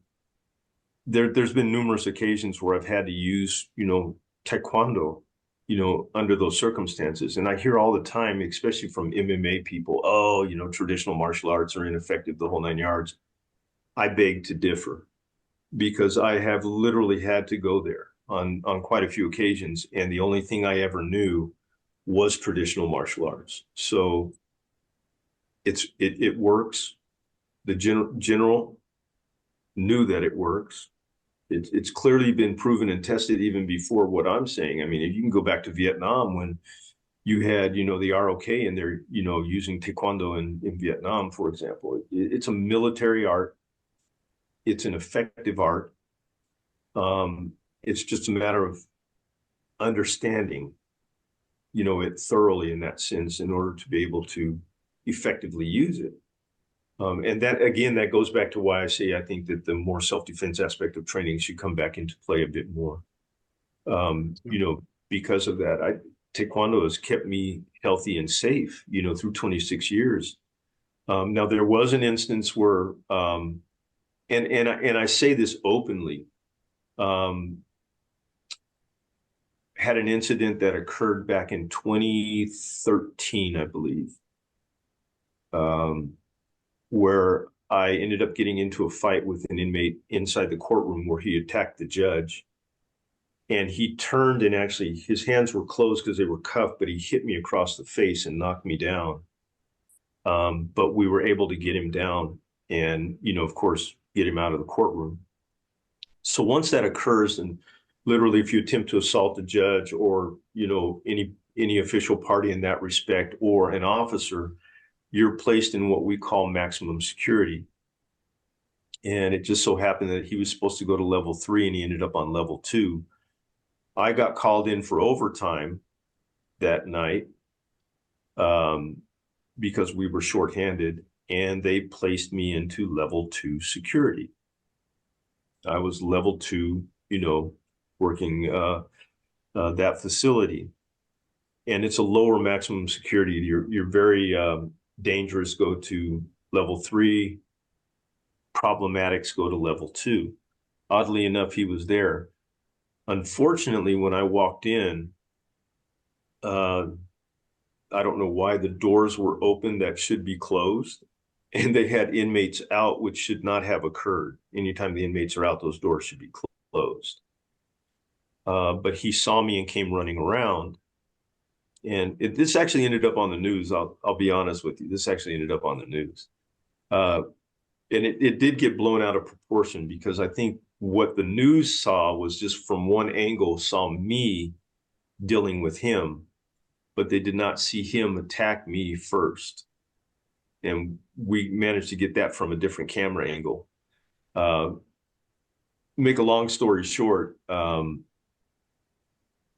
there's been numerous occasions where I've had to use, you know, Taekwondo, you know, under those circumstances. And I hear all the time, especially from MMA people, oh, you know, traditional martial arts are ineffective, the whole 9 yards. I beg to differ, because I have literally had to go there on quite a few occasions. And the only thing I ever knew was traditional martial arts. So it works. The general knew that it works. It's clearly been proven and tested even before what I'm saying. I mean, if you can go back to Vietnam when you had, you know, the ROK and they're, you know, using Taekwondo in Vietnam, for example. It's a military art. It's an effective art. It's just a matter of understanding, you know, it thoroughly in that sense in order to be able to effectively use it. And that, again, that goes back to why I say I think that the more self-defense aspect of training should come back into play a bit more. You know, because of that, Taekwondo has kept me healthy and safe, you know, through 26 years. Now, there was an instance where, and I say this openly, had an incident that occurred back in 2013, I believe, where I ended up getting into a fight with an inmate inside the courtroom where he attacked the judge. And he turned and actually his hands were closed because they were cuffed, but he hit me across the face and knocked me down. But we were able to get him down and, you know, of course, get him out of the courtroom. So once that occurs, and literally if you attempt to assault the judge or, you know, any official party in that respect or an officer, you're placed in what we call maximum security. And it just so happened that he was supposed to go to level 3 and he ended up on level 2. I got called in for overtime that night because we were shorthanded, and they placed me into level 2 security. I was level 2, you know, working that facility. And it's a lower maximum security. You're very dangerous, go to Level 3, problematics go to level 2. Oddly enough, he was there. Unfortunately, when I walked in, I don't know why the doors were open that should be closed, and they had inmates out, which should not have occurred. Anytime the inmates are out, those doors should be closed. But he saw me and came running around. And this actually ended up on the news. I'll be honest with you. This actually ended up on the news. And it did get blown out of proportion, because I think what the news saw was just from one angle, saw me dealing with him, but they did not see him attack me first. And we managed to get that from a different camera angle. Make a long story short,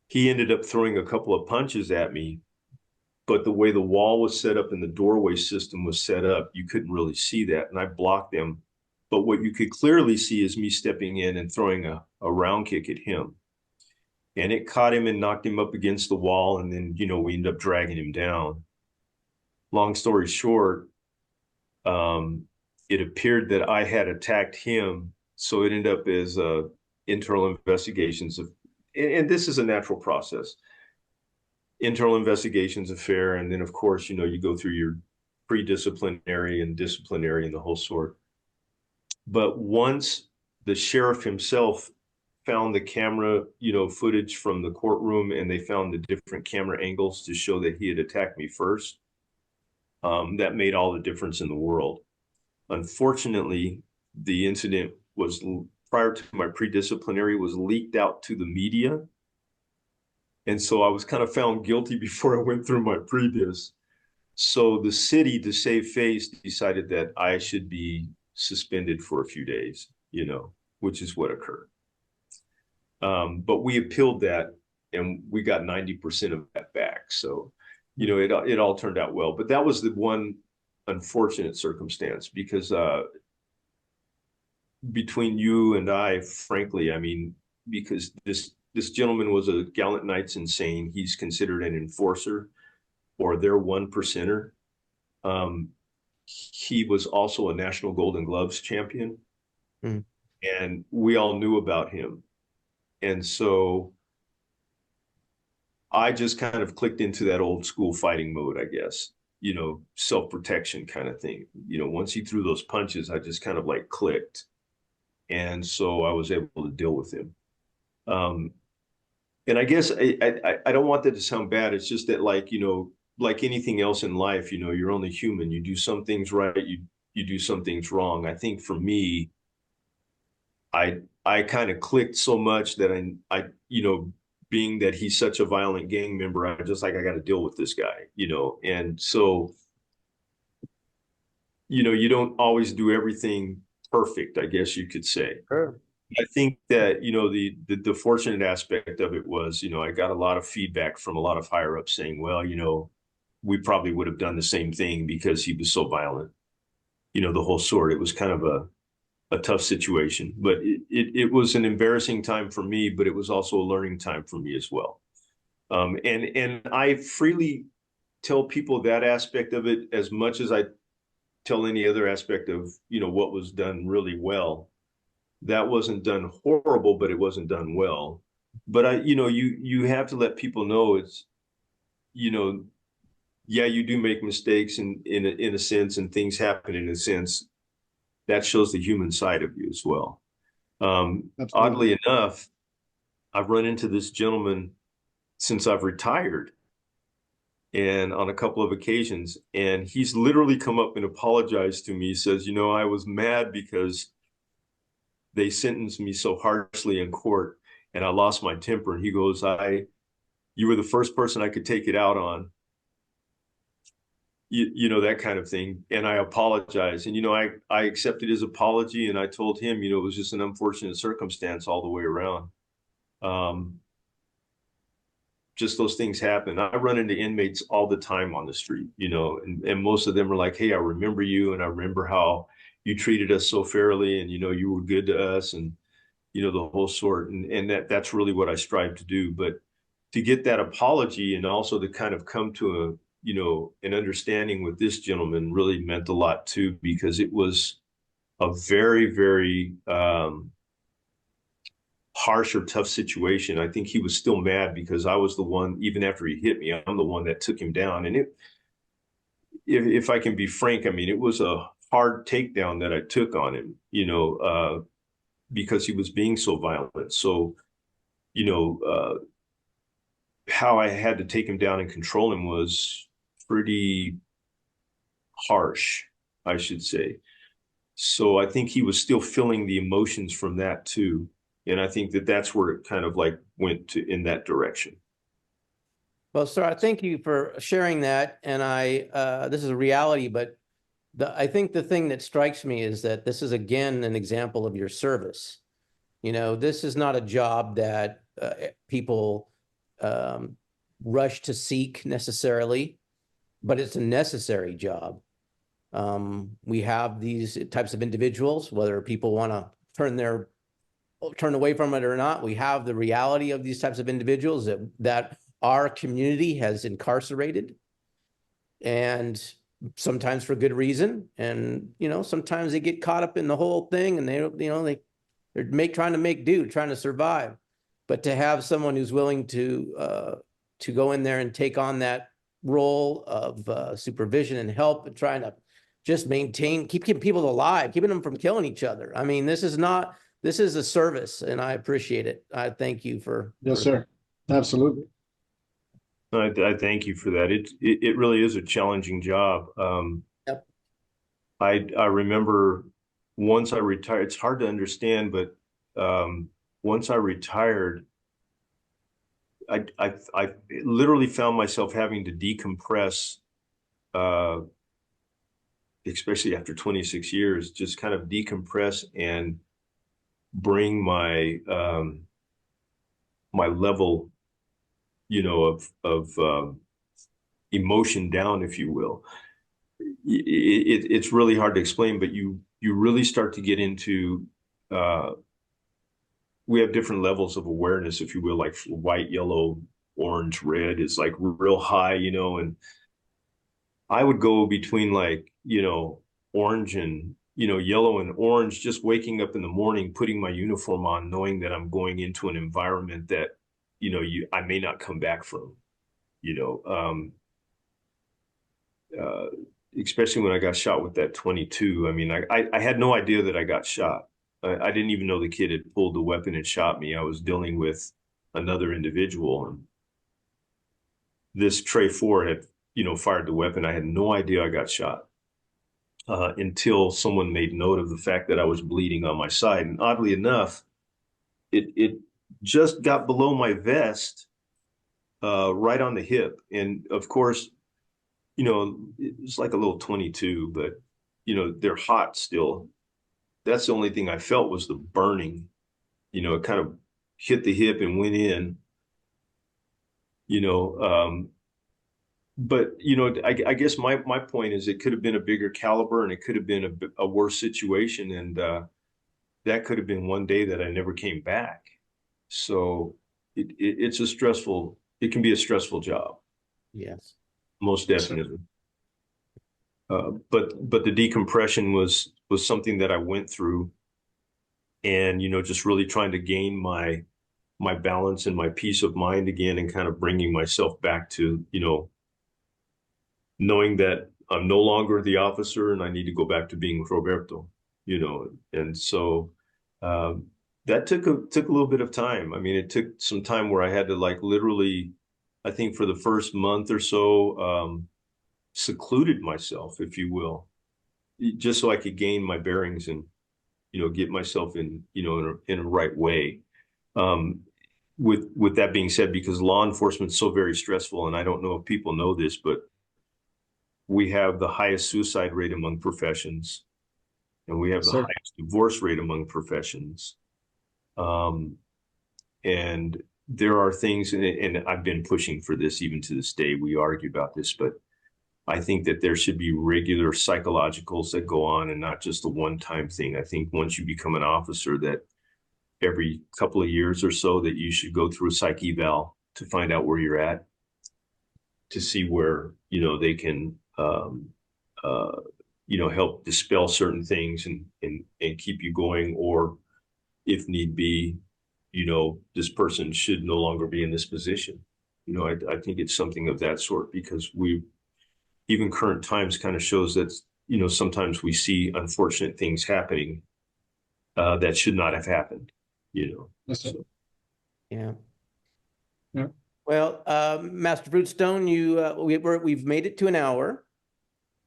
he ended up throwing a couple of punches at me, but the way the wall was set up and the doorway system was set up, you couldn't really see that, and I blocked them. But what you could clearly see is me stepping in and throwing a round kick at him. And it caught him and knocked him up against the wall, and then, you know, we ended up dragging him down. Long story short, it appeared that I had attacked him, so it ended up as internal investigations of, and this is a natural process. Internal investigations affair, and then of course, you know, you go through your pre-disciplinary and disciplinary and the whole sort. But once the sheriff himself found the camera, you know, footage from the courtroom, and they found the different camera angles to show that he had attacked me first, that made all the difference in the world. Unfortunately, the incident was, prior to my pre-disciplinary, was leaked out to the media. And so I was kind of found guilty before I went through my pre-dis. So the city, to save face, decided that I should be suspended for a few days, you know, which is what occurred. But we appealed that, and we got 90% of that back. So, you know, it all turned out well. But that was the one unfortunate circumstance, because between you and I, frankly, I mean, because this gentleman was a Gallant Knights Insane. He's considered an enforcer, or their 1%er. He was also a National Golden Gloves champion. And we all knew about him. And so I just kind of clicked into that old school fighting mode, I guess, you know, self-protection kind of thing. You know, once he threw those punches, I just kind of like clicked. And so I was able to deal with him. And I guess I don't want that to sound bad. It's just that, like, you know, like anything else in life, you know, you're only human. You do some things right, you do some things wrong. I think for me, I kind of clicked so much that I, you know, being that he's such a violent gang member, I just like, I got to deal with this guy, you know. And so, you know, you don't always do everything perfect, I guess you could say. Sure. I think that, you know, the fortunate aspect of it was, you know, I got a lot of feedback from a lot of higher ups saying, well, you know, we probably would have done the same thing because he was so violent, you know, the whole sort. It was kind of a tough situation, but it was an embarrassing time for me, but it was also a learning time for me as well. And I freely tell people that aspect of it as much as I tell any other aspect of, you know, what was done really well. That wasn't done horrible, but it wasn't done well. But you know, you have to let people know it's, you know, yeah, you do make mistakes in a sense, and things happen in a sense. That shows the human side of you as well. Oddly enough, I've run into this gentleman since I've retired, and on a couple of occasions, and he's literally come up and apologized to me. He says, you know, I was mad because they sentenced me so harshly in court, and I lost my temper. And he goes, you were the first person I could take it out on. You know, that kind of thing. And I apologize. And, you know, I accepted his apology, and I told him, you know, it was just an unfortunate circumstance all the way around. Just those things happen. I run into inmates all the time on the street, you know, and most of them are like, hey, I remember you, and I remember how you treated us so fairly, and, you know, you were good to us, and, you know, the whole sort. And that's really what I strive to do. But to get that apology, and also to kind of come to you know, an understanding with this gentleman really meant a lot too, because it was a very, very harsh or tough situation. I think he was still mad because I was the one, even after he hit me, I'm the one that took him down. And if I can be frank, I mean, it was a hard takedown that I took on him, you know, because he was being so violent. So, you know, how I had to take him down and control him was pretty harsh, I should say. So I think he was still feeling the emotions from that too. And I think that that's where it kind of like went to in that direction. Well, sir, I thank you for sharing that. And this is a reality, but I think the thing that strikes me is that this is again an example of your service. You know, this is not a job that people rush to seek necessarily, but it's a necessary job. We have these types of individuals, whether people want to turn away from it or not. We have the reality of these types of individuals that our community has incarcerated, and sometimes for good reason. And, you know, sometimes they get caught up in the whole thing, and they're trying to make do, trying to survive. But to have someone who's willing to go in there and take on that role of supervision and help, and trying to just keeping people alive, keeping them from killing each other. I mean, this is a service, and I appreciate it. I thank you for. Yes, sir. Absolutely. I thank you for that. It really is a challenging job. Yep. I remember once I retired, it's hard to understand, but once I retired, I literally found myself having to decompress, especially after 26 years, just kind of decompress and bring my my level, you know, of emotion down, if you will. It's really hard to explain, but you really start to get into we have different levels of awareness, if you will, like white, yellow, orange, red is like real high, you know, and I would go between like, you know, orange and, you know, yellow and orange, just waking up in the morning, putting my uniform on, knowing that I'm going into an environment that, you know, I may not come back from, you know, especially when I got shot with that 22. I mean, I had no idea that I got shot. I didn't even know the kid had pulled the weapon and shot me. I was dealing with another individual, and this Trey 4 had, you know, fired the weapon. I had no idea I got shot until someone made note of the fact that I was bleeding on my side. And oddly enough, it just got below my vest, right on the hip. And of course, you know, it's like a little 22, but, you know, they're hot still. That's the only thing I felt was the burning. You know, it kind of hit the hip and went in, you know. But, you know, I guess my point is it could have been a bigger caliber, and it could have been a worse situation. And that could have been one day that I never came back. So it can be a stressful job. Yes. Most definitely. But the decompression was something that I went through, and, you know, just really trying to gain my balance and my peace of mind again, and kind of bringing myself back to, you know, knowing that I'm no longer the officer and I need to go back to being with Roberto, you know. And so that took a little bit of time. I mean, it took some time where I had to, like, literally, I think for the first month or so, secluded myself, if you will, just so I could gain my bearings and, you know, get myself in, you know, in a right way. With that being said, because law enforcement is so very stressful, and I don't know if people know this, but we have the highest suicide rate among professions, and we have the highest divorce rate among professions. And there are things, and I've been pushing for this even to this day. We argue about this, but I think that there should be regular psychologicals that go on, and not just a one-time thing. I think once you become an officer, that every couple of years or so that you should go through a psych eval to find out where you're at, to see where, they can, help dispel certain things and keep you going, or if need be, this person should no longer be in this position. I think it's something of that sort, because even current times kind of shows that, sometimes we see unfortunate things happening that should not have happened, So. Yeah. Yeah. Well, Master Fruitstone, we've made it to an hour.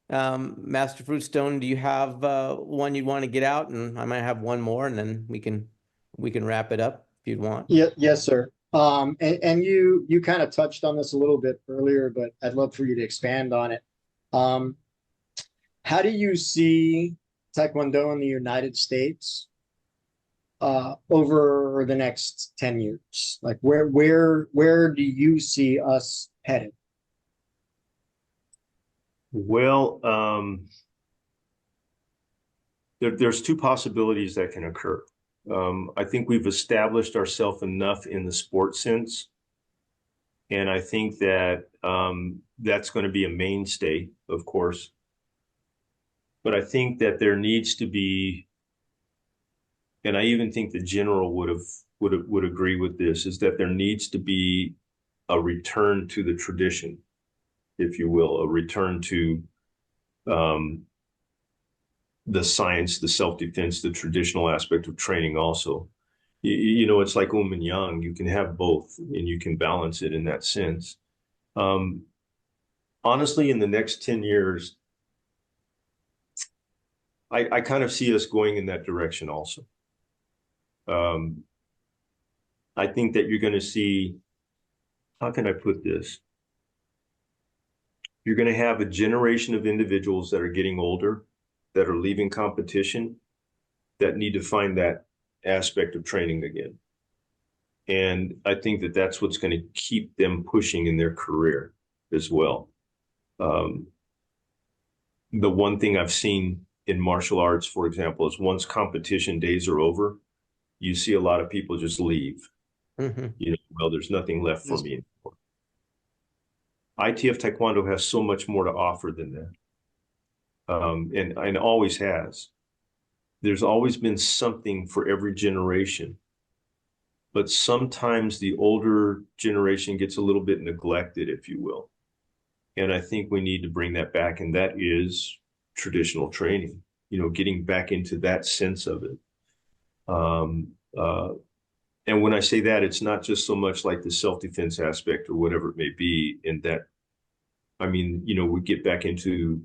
Master Fruitstone, do you have one you'd want to get out? And I might have one more, and then we can wrap it up if you'd want. Yeah, yes, sir. And you kind of touched on this a little bit earlier, but I'd love for you to expand on it. How do you see Taekwondo in the United States over the next 10 years? Like where do you see us headed? Well, there's two possibilities that can occur. I think we've established ourselves enough in the sports sense, and I think that that's going to be a mainstay, of course. But I think that there needs to be, and I even think the general would agree with this, is that there needs to be a return to the tradition, if you will, a return to the science, the self-defense, the traditional aspect of training also. It's like yin and yang. You can have both, and you can balance it in that sense. Honestly, in the next 10 years, I kind of see us going in that direction also. I think that you're going to see, how can I put this? You're going to have a generation of individuals that are getting older, that are leaving competition, that need to find that aspect of training again. And I think that that's what's going to keep them pushing in their career as well. The one thing I've seen in martial arts, for example, is once competition days are over, you see a lot of people just leave. Well, there's nothing left for me anymore. ITF Taekwondo has so much more to offer than that. And always has. There's always been something for every generation. But sometimes the older generation gets a little bit neglected, if you will. And I think we need to bring that back, and that is traditional training, getting back into that sense of it. And when I say that, it's not just so much like the self-defense aspect or whatever it may be, in that, we get back into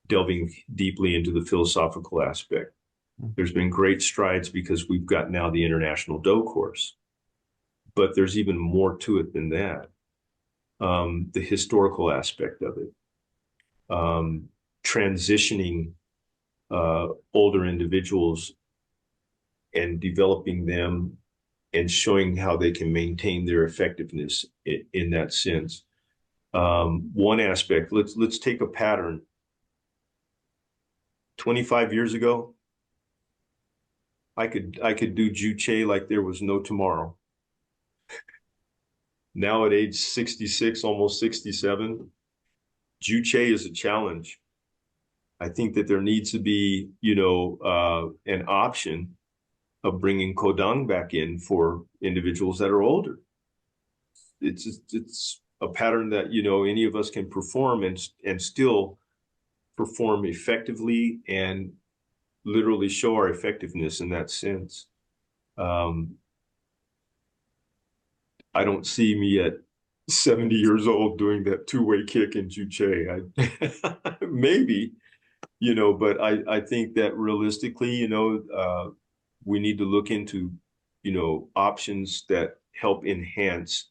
delving deeply into the philosophical aspect. There's been great strides because we've got now the International Do course, but there's even more to it than that. The historical aspect of it, transitioning older individuals and developing them and showing how they can maintain their effectiveness in that sense. One aspect, let's take a pattern. 25 years ago, I could do Juche like there was no tomorrow. Now at age 66, almost 67, Juche is a challenge. I think that there needs to be, an option of bringing Kodang back in for individuals that are older. It's a pattern that, any of us can perform and still perform effectively and literally show our effectiveness in that sense. I don't see me at 70 years old doing that two-way kick in Juche. Maybe, but I think that realistically, we need to look into, options that help enhance,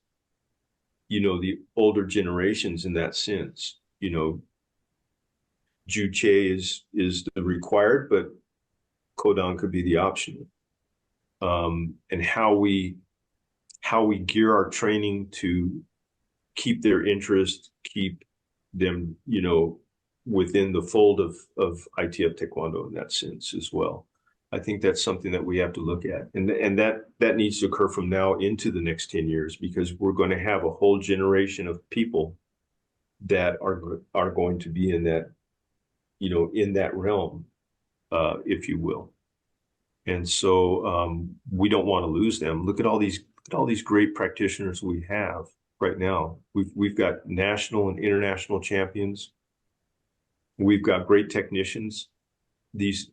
the older generations in that sense. Juche is the required, but Kodang could be the optional. And how we gear our training to keep their interest, keep them, within the fold of ITF Taekwondo in that sense as well. I think that's something that we have to look at. And that needs to occur from now into the next 10 years, because we're going to have a whole generation of people that are going to be in that, in that realm, if you will. And so we don't want to lose them. Look at all these great practitioners we have right now. We've got national and international champions. We've got great technicians. These,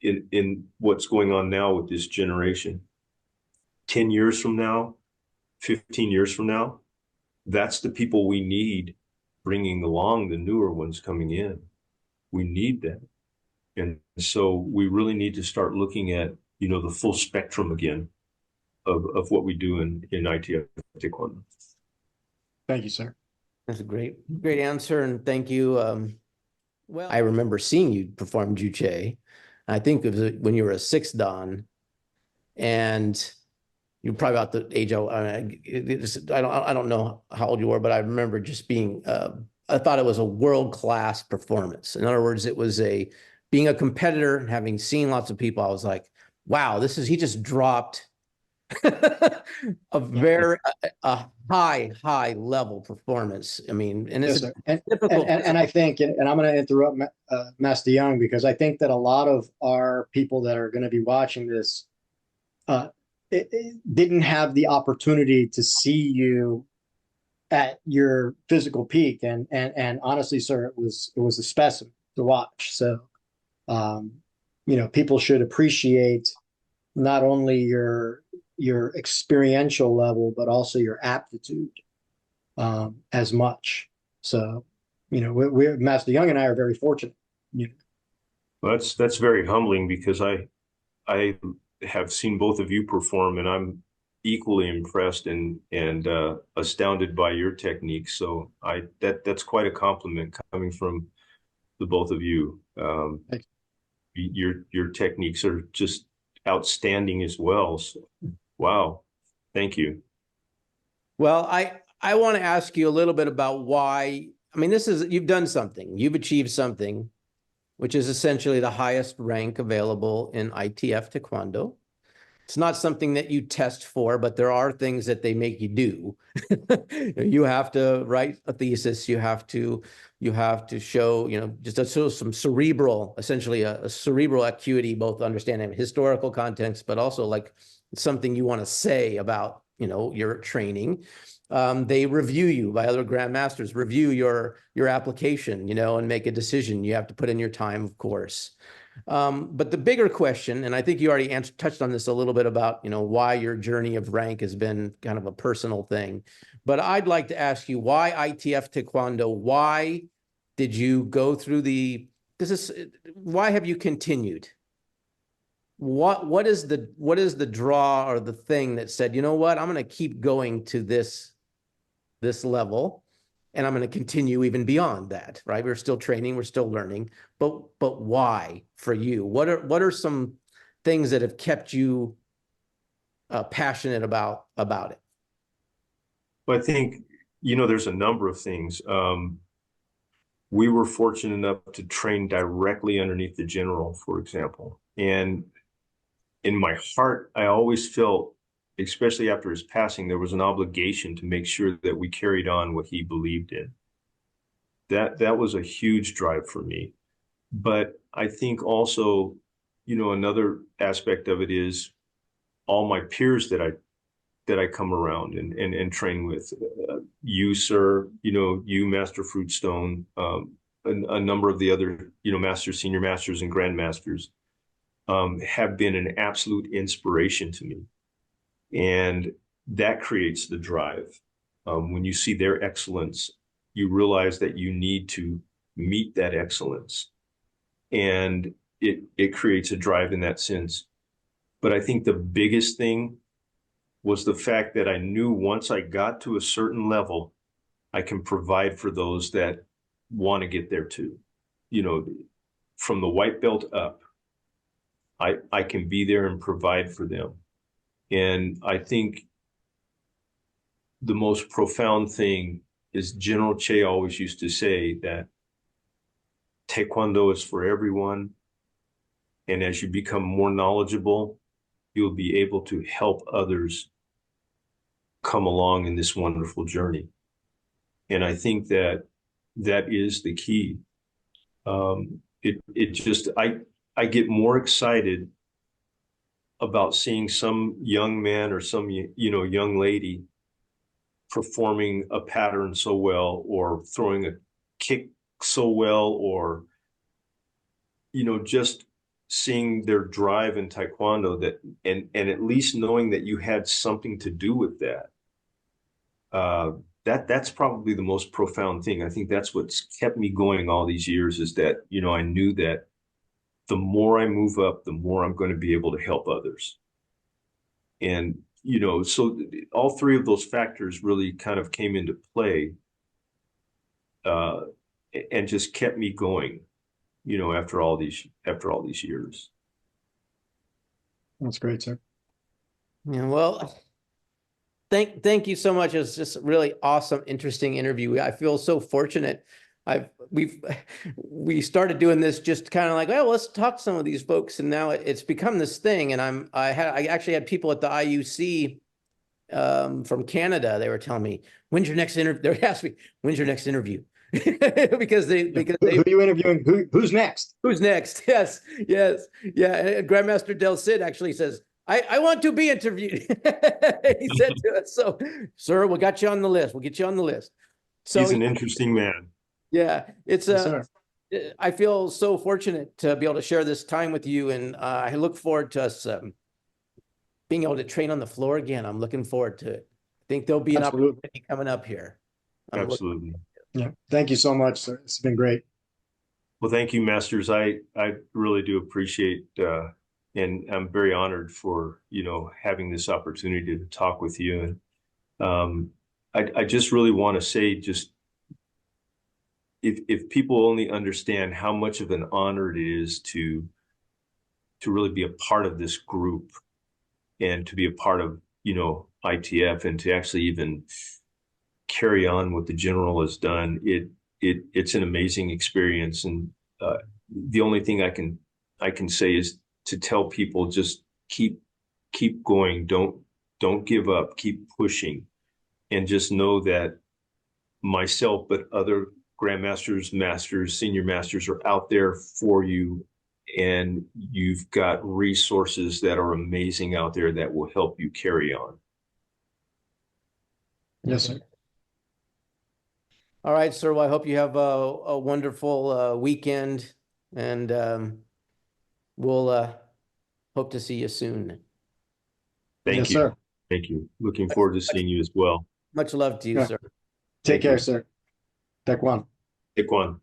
in what's going on now with this generation, 10 years from now, 15 years from now, that's the people we need bringing along the newer ones coming in. We need them. And so we really need to start looking at, the full spectrum again of what we do in ITF Taekwondo. Thank you, sir. That's a great answer, and thank you. Well, I remember seeing you perform Juche. I think it was when you were a 6th Dan, and you're probably about the age I don't know how old you were, but I remember just being I thought it was a world-class performance. In other words, it was being a competitor and having seen lots of people, I was like, wow, he just dropped a very high level performance. I mean, and it's difficult. And I think, and I'm going to interrupt Master Young, because I think that a lot of our people that are going to be watching this didn't have the opportunity to see you at your physical peak, and honestly, sir, it was a specimen to watch. So people should appreciate not only your experiential level, but also your aptitude as much. So, we're Master Young and I are very fortunate. Well, that's very humbling, because I have seen both of you perform, and I'm equally impressed and astounded by your technique. So that's quite a compliment coming from the both of you. Your techniques are just outstanding as well. So, wow. Thank you. Well, I want to ask you a little bit about why. I mean, you've done something, you've achieved something, which is essentially the highest rank available in ITF Taekwondo. It's not something that you test for, but there are things that they make you do. You have to write a thesis. You have to show, some cerebral, essentially a cerebral acuity, both understanding historical context, but also like something you want to say about, your training. They review you by other grandmasters, review your application, and make a decision. You have to put in your time, of course. But the bigger question, and I think you already touched on this a little bit about, why your journey of rank has been kind of a personal thing. But I'd like to ask you, why ITF Taekwondo? Why did you go through why have you continued? What is the draw or the thing that said, you know what, I'm going to keep going to this level, and I'm going to continue even beyond that, right? We're still training, we're still learning, but why for you? What are some things that have kept you passionate about it? Well, I think, there's a number of things. We were fortunate enough to train directly underneath the general, for example. And in my heart, I always felt, especially after his passing, there was an obligation to make sure that we carried on what he believed in. That was a huge drive for me. But I think also, another aspect of it is all my peers that I come around and train with. You, sir, you, Master Fruitstone, a number of the other, masters, senior masters, and grandmasters have been an absolute inspiration to me. And that creates the drive. When you see their excellence, you realize that you need to meet that excellence. And it creates a drive in that sense. But I think the biggest thing was the fact that I knew once I got to a certain level, I can provide for those that want to get there too. From the white belt up, I can be there and provide for them. And I think the most profound thing is General Che always used to say that Taekwondo is for everyone. And as you become more knowledgeable, you'll be able to help others come along in this wonderful journey. And I think that that is the key. It just, I get more excited about seeing some young man or some, young lady performing a pattern so well, or throwing a kick so well, or, just seeing their drive in Taekwondo, that, and at least knowing that you had something to do with that. That's probably the most profound thing. I think that's what's kept me going all these years, is that, I knew that the more I move up, the more I'm going to be able to help others. And, so all three of those factors really kind of came into play, and just kept me going, after all these years. That's great, sir. Yeah, well, thank you so much. It was just a really awesome, interesting interview. I feel so fortunate. We started doing this just kind of like, well, let's talk to some of these folks, and now it's become this thing. And I actually had people at the IUC from Canada. They were telling me, when's your next interview? They asked me, when's your next interview? because they who are you interviewing? Who's next? Who's next? Yes. Yeah. And Grandmaster Del Cid actually says, I want to be interviewed. He said to us, so, sir, we got you on the list. We'll get you on the list. So he's an interesting man. Yeah, it's Yes, I feel so fortunate to be able to share this time with you, and I look forward to us being able to train on the floor again. I'm looking forward to it. I think there'll be an opportunity coming up here. Absolutely. Yeah. Thank you so much, sir. It's been great. Well, thank you, Masters. I really do appreciate, and I'm very honored for, having this opportunity to talk with you. And I just really want to say, just if people only understand how much of an honor it is to really be a part of this group, and to be a part of, ITF, and to actually even carry on what the general has done, it's an amazing experience. And the only thing I can say is to tell people, just keep going, don't give up, keep pushing, and just know that myself, but other grandmasters, masters, senior masters are out there for you, and you've got resources that are amazing out there that will help you carry on. Yes, sir. All right, sir. Well, I hope you have a wonderful weekend, and we'll hope to see you soon. Thank Yes, you. sir. Thank you. Looking forward to seeing you as well. Much love to you, Yeah. sir. Take care, sir. Taekwon. Taekwon.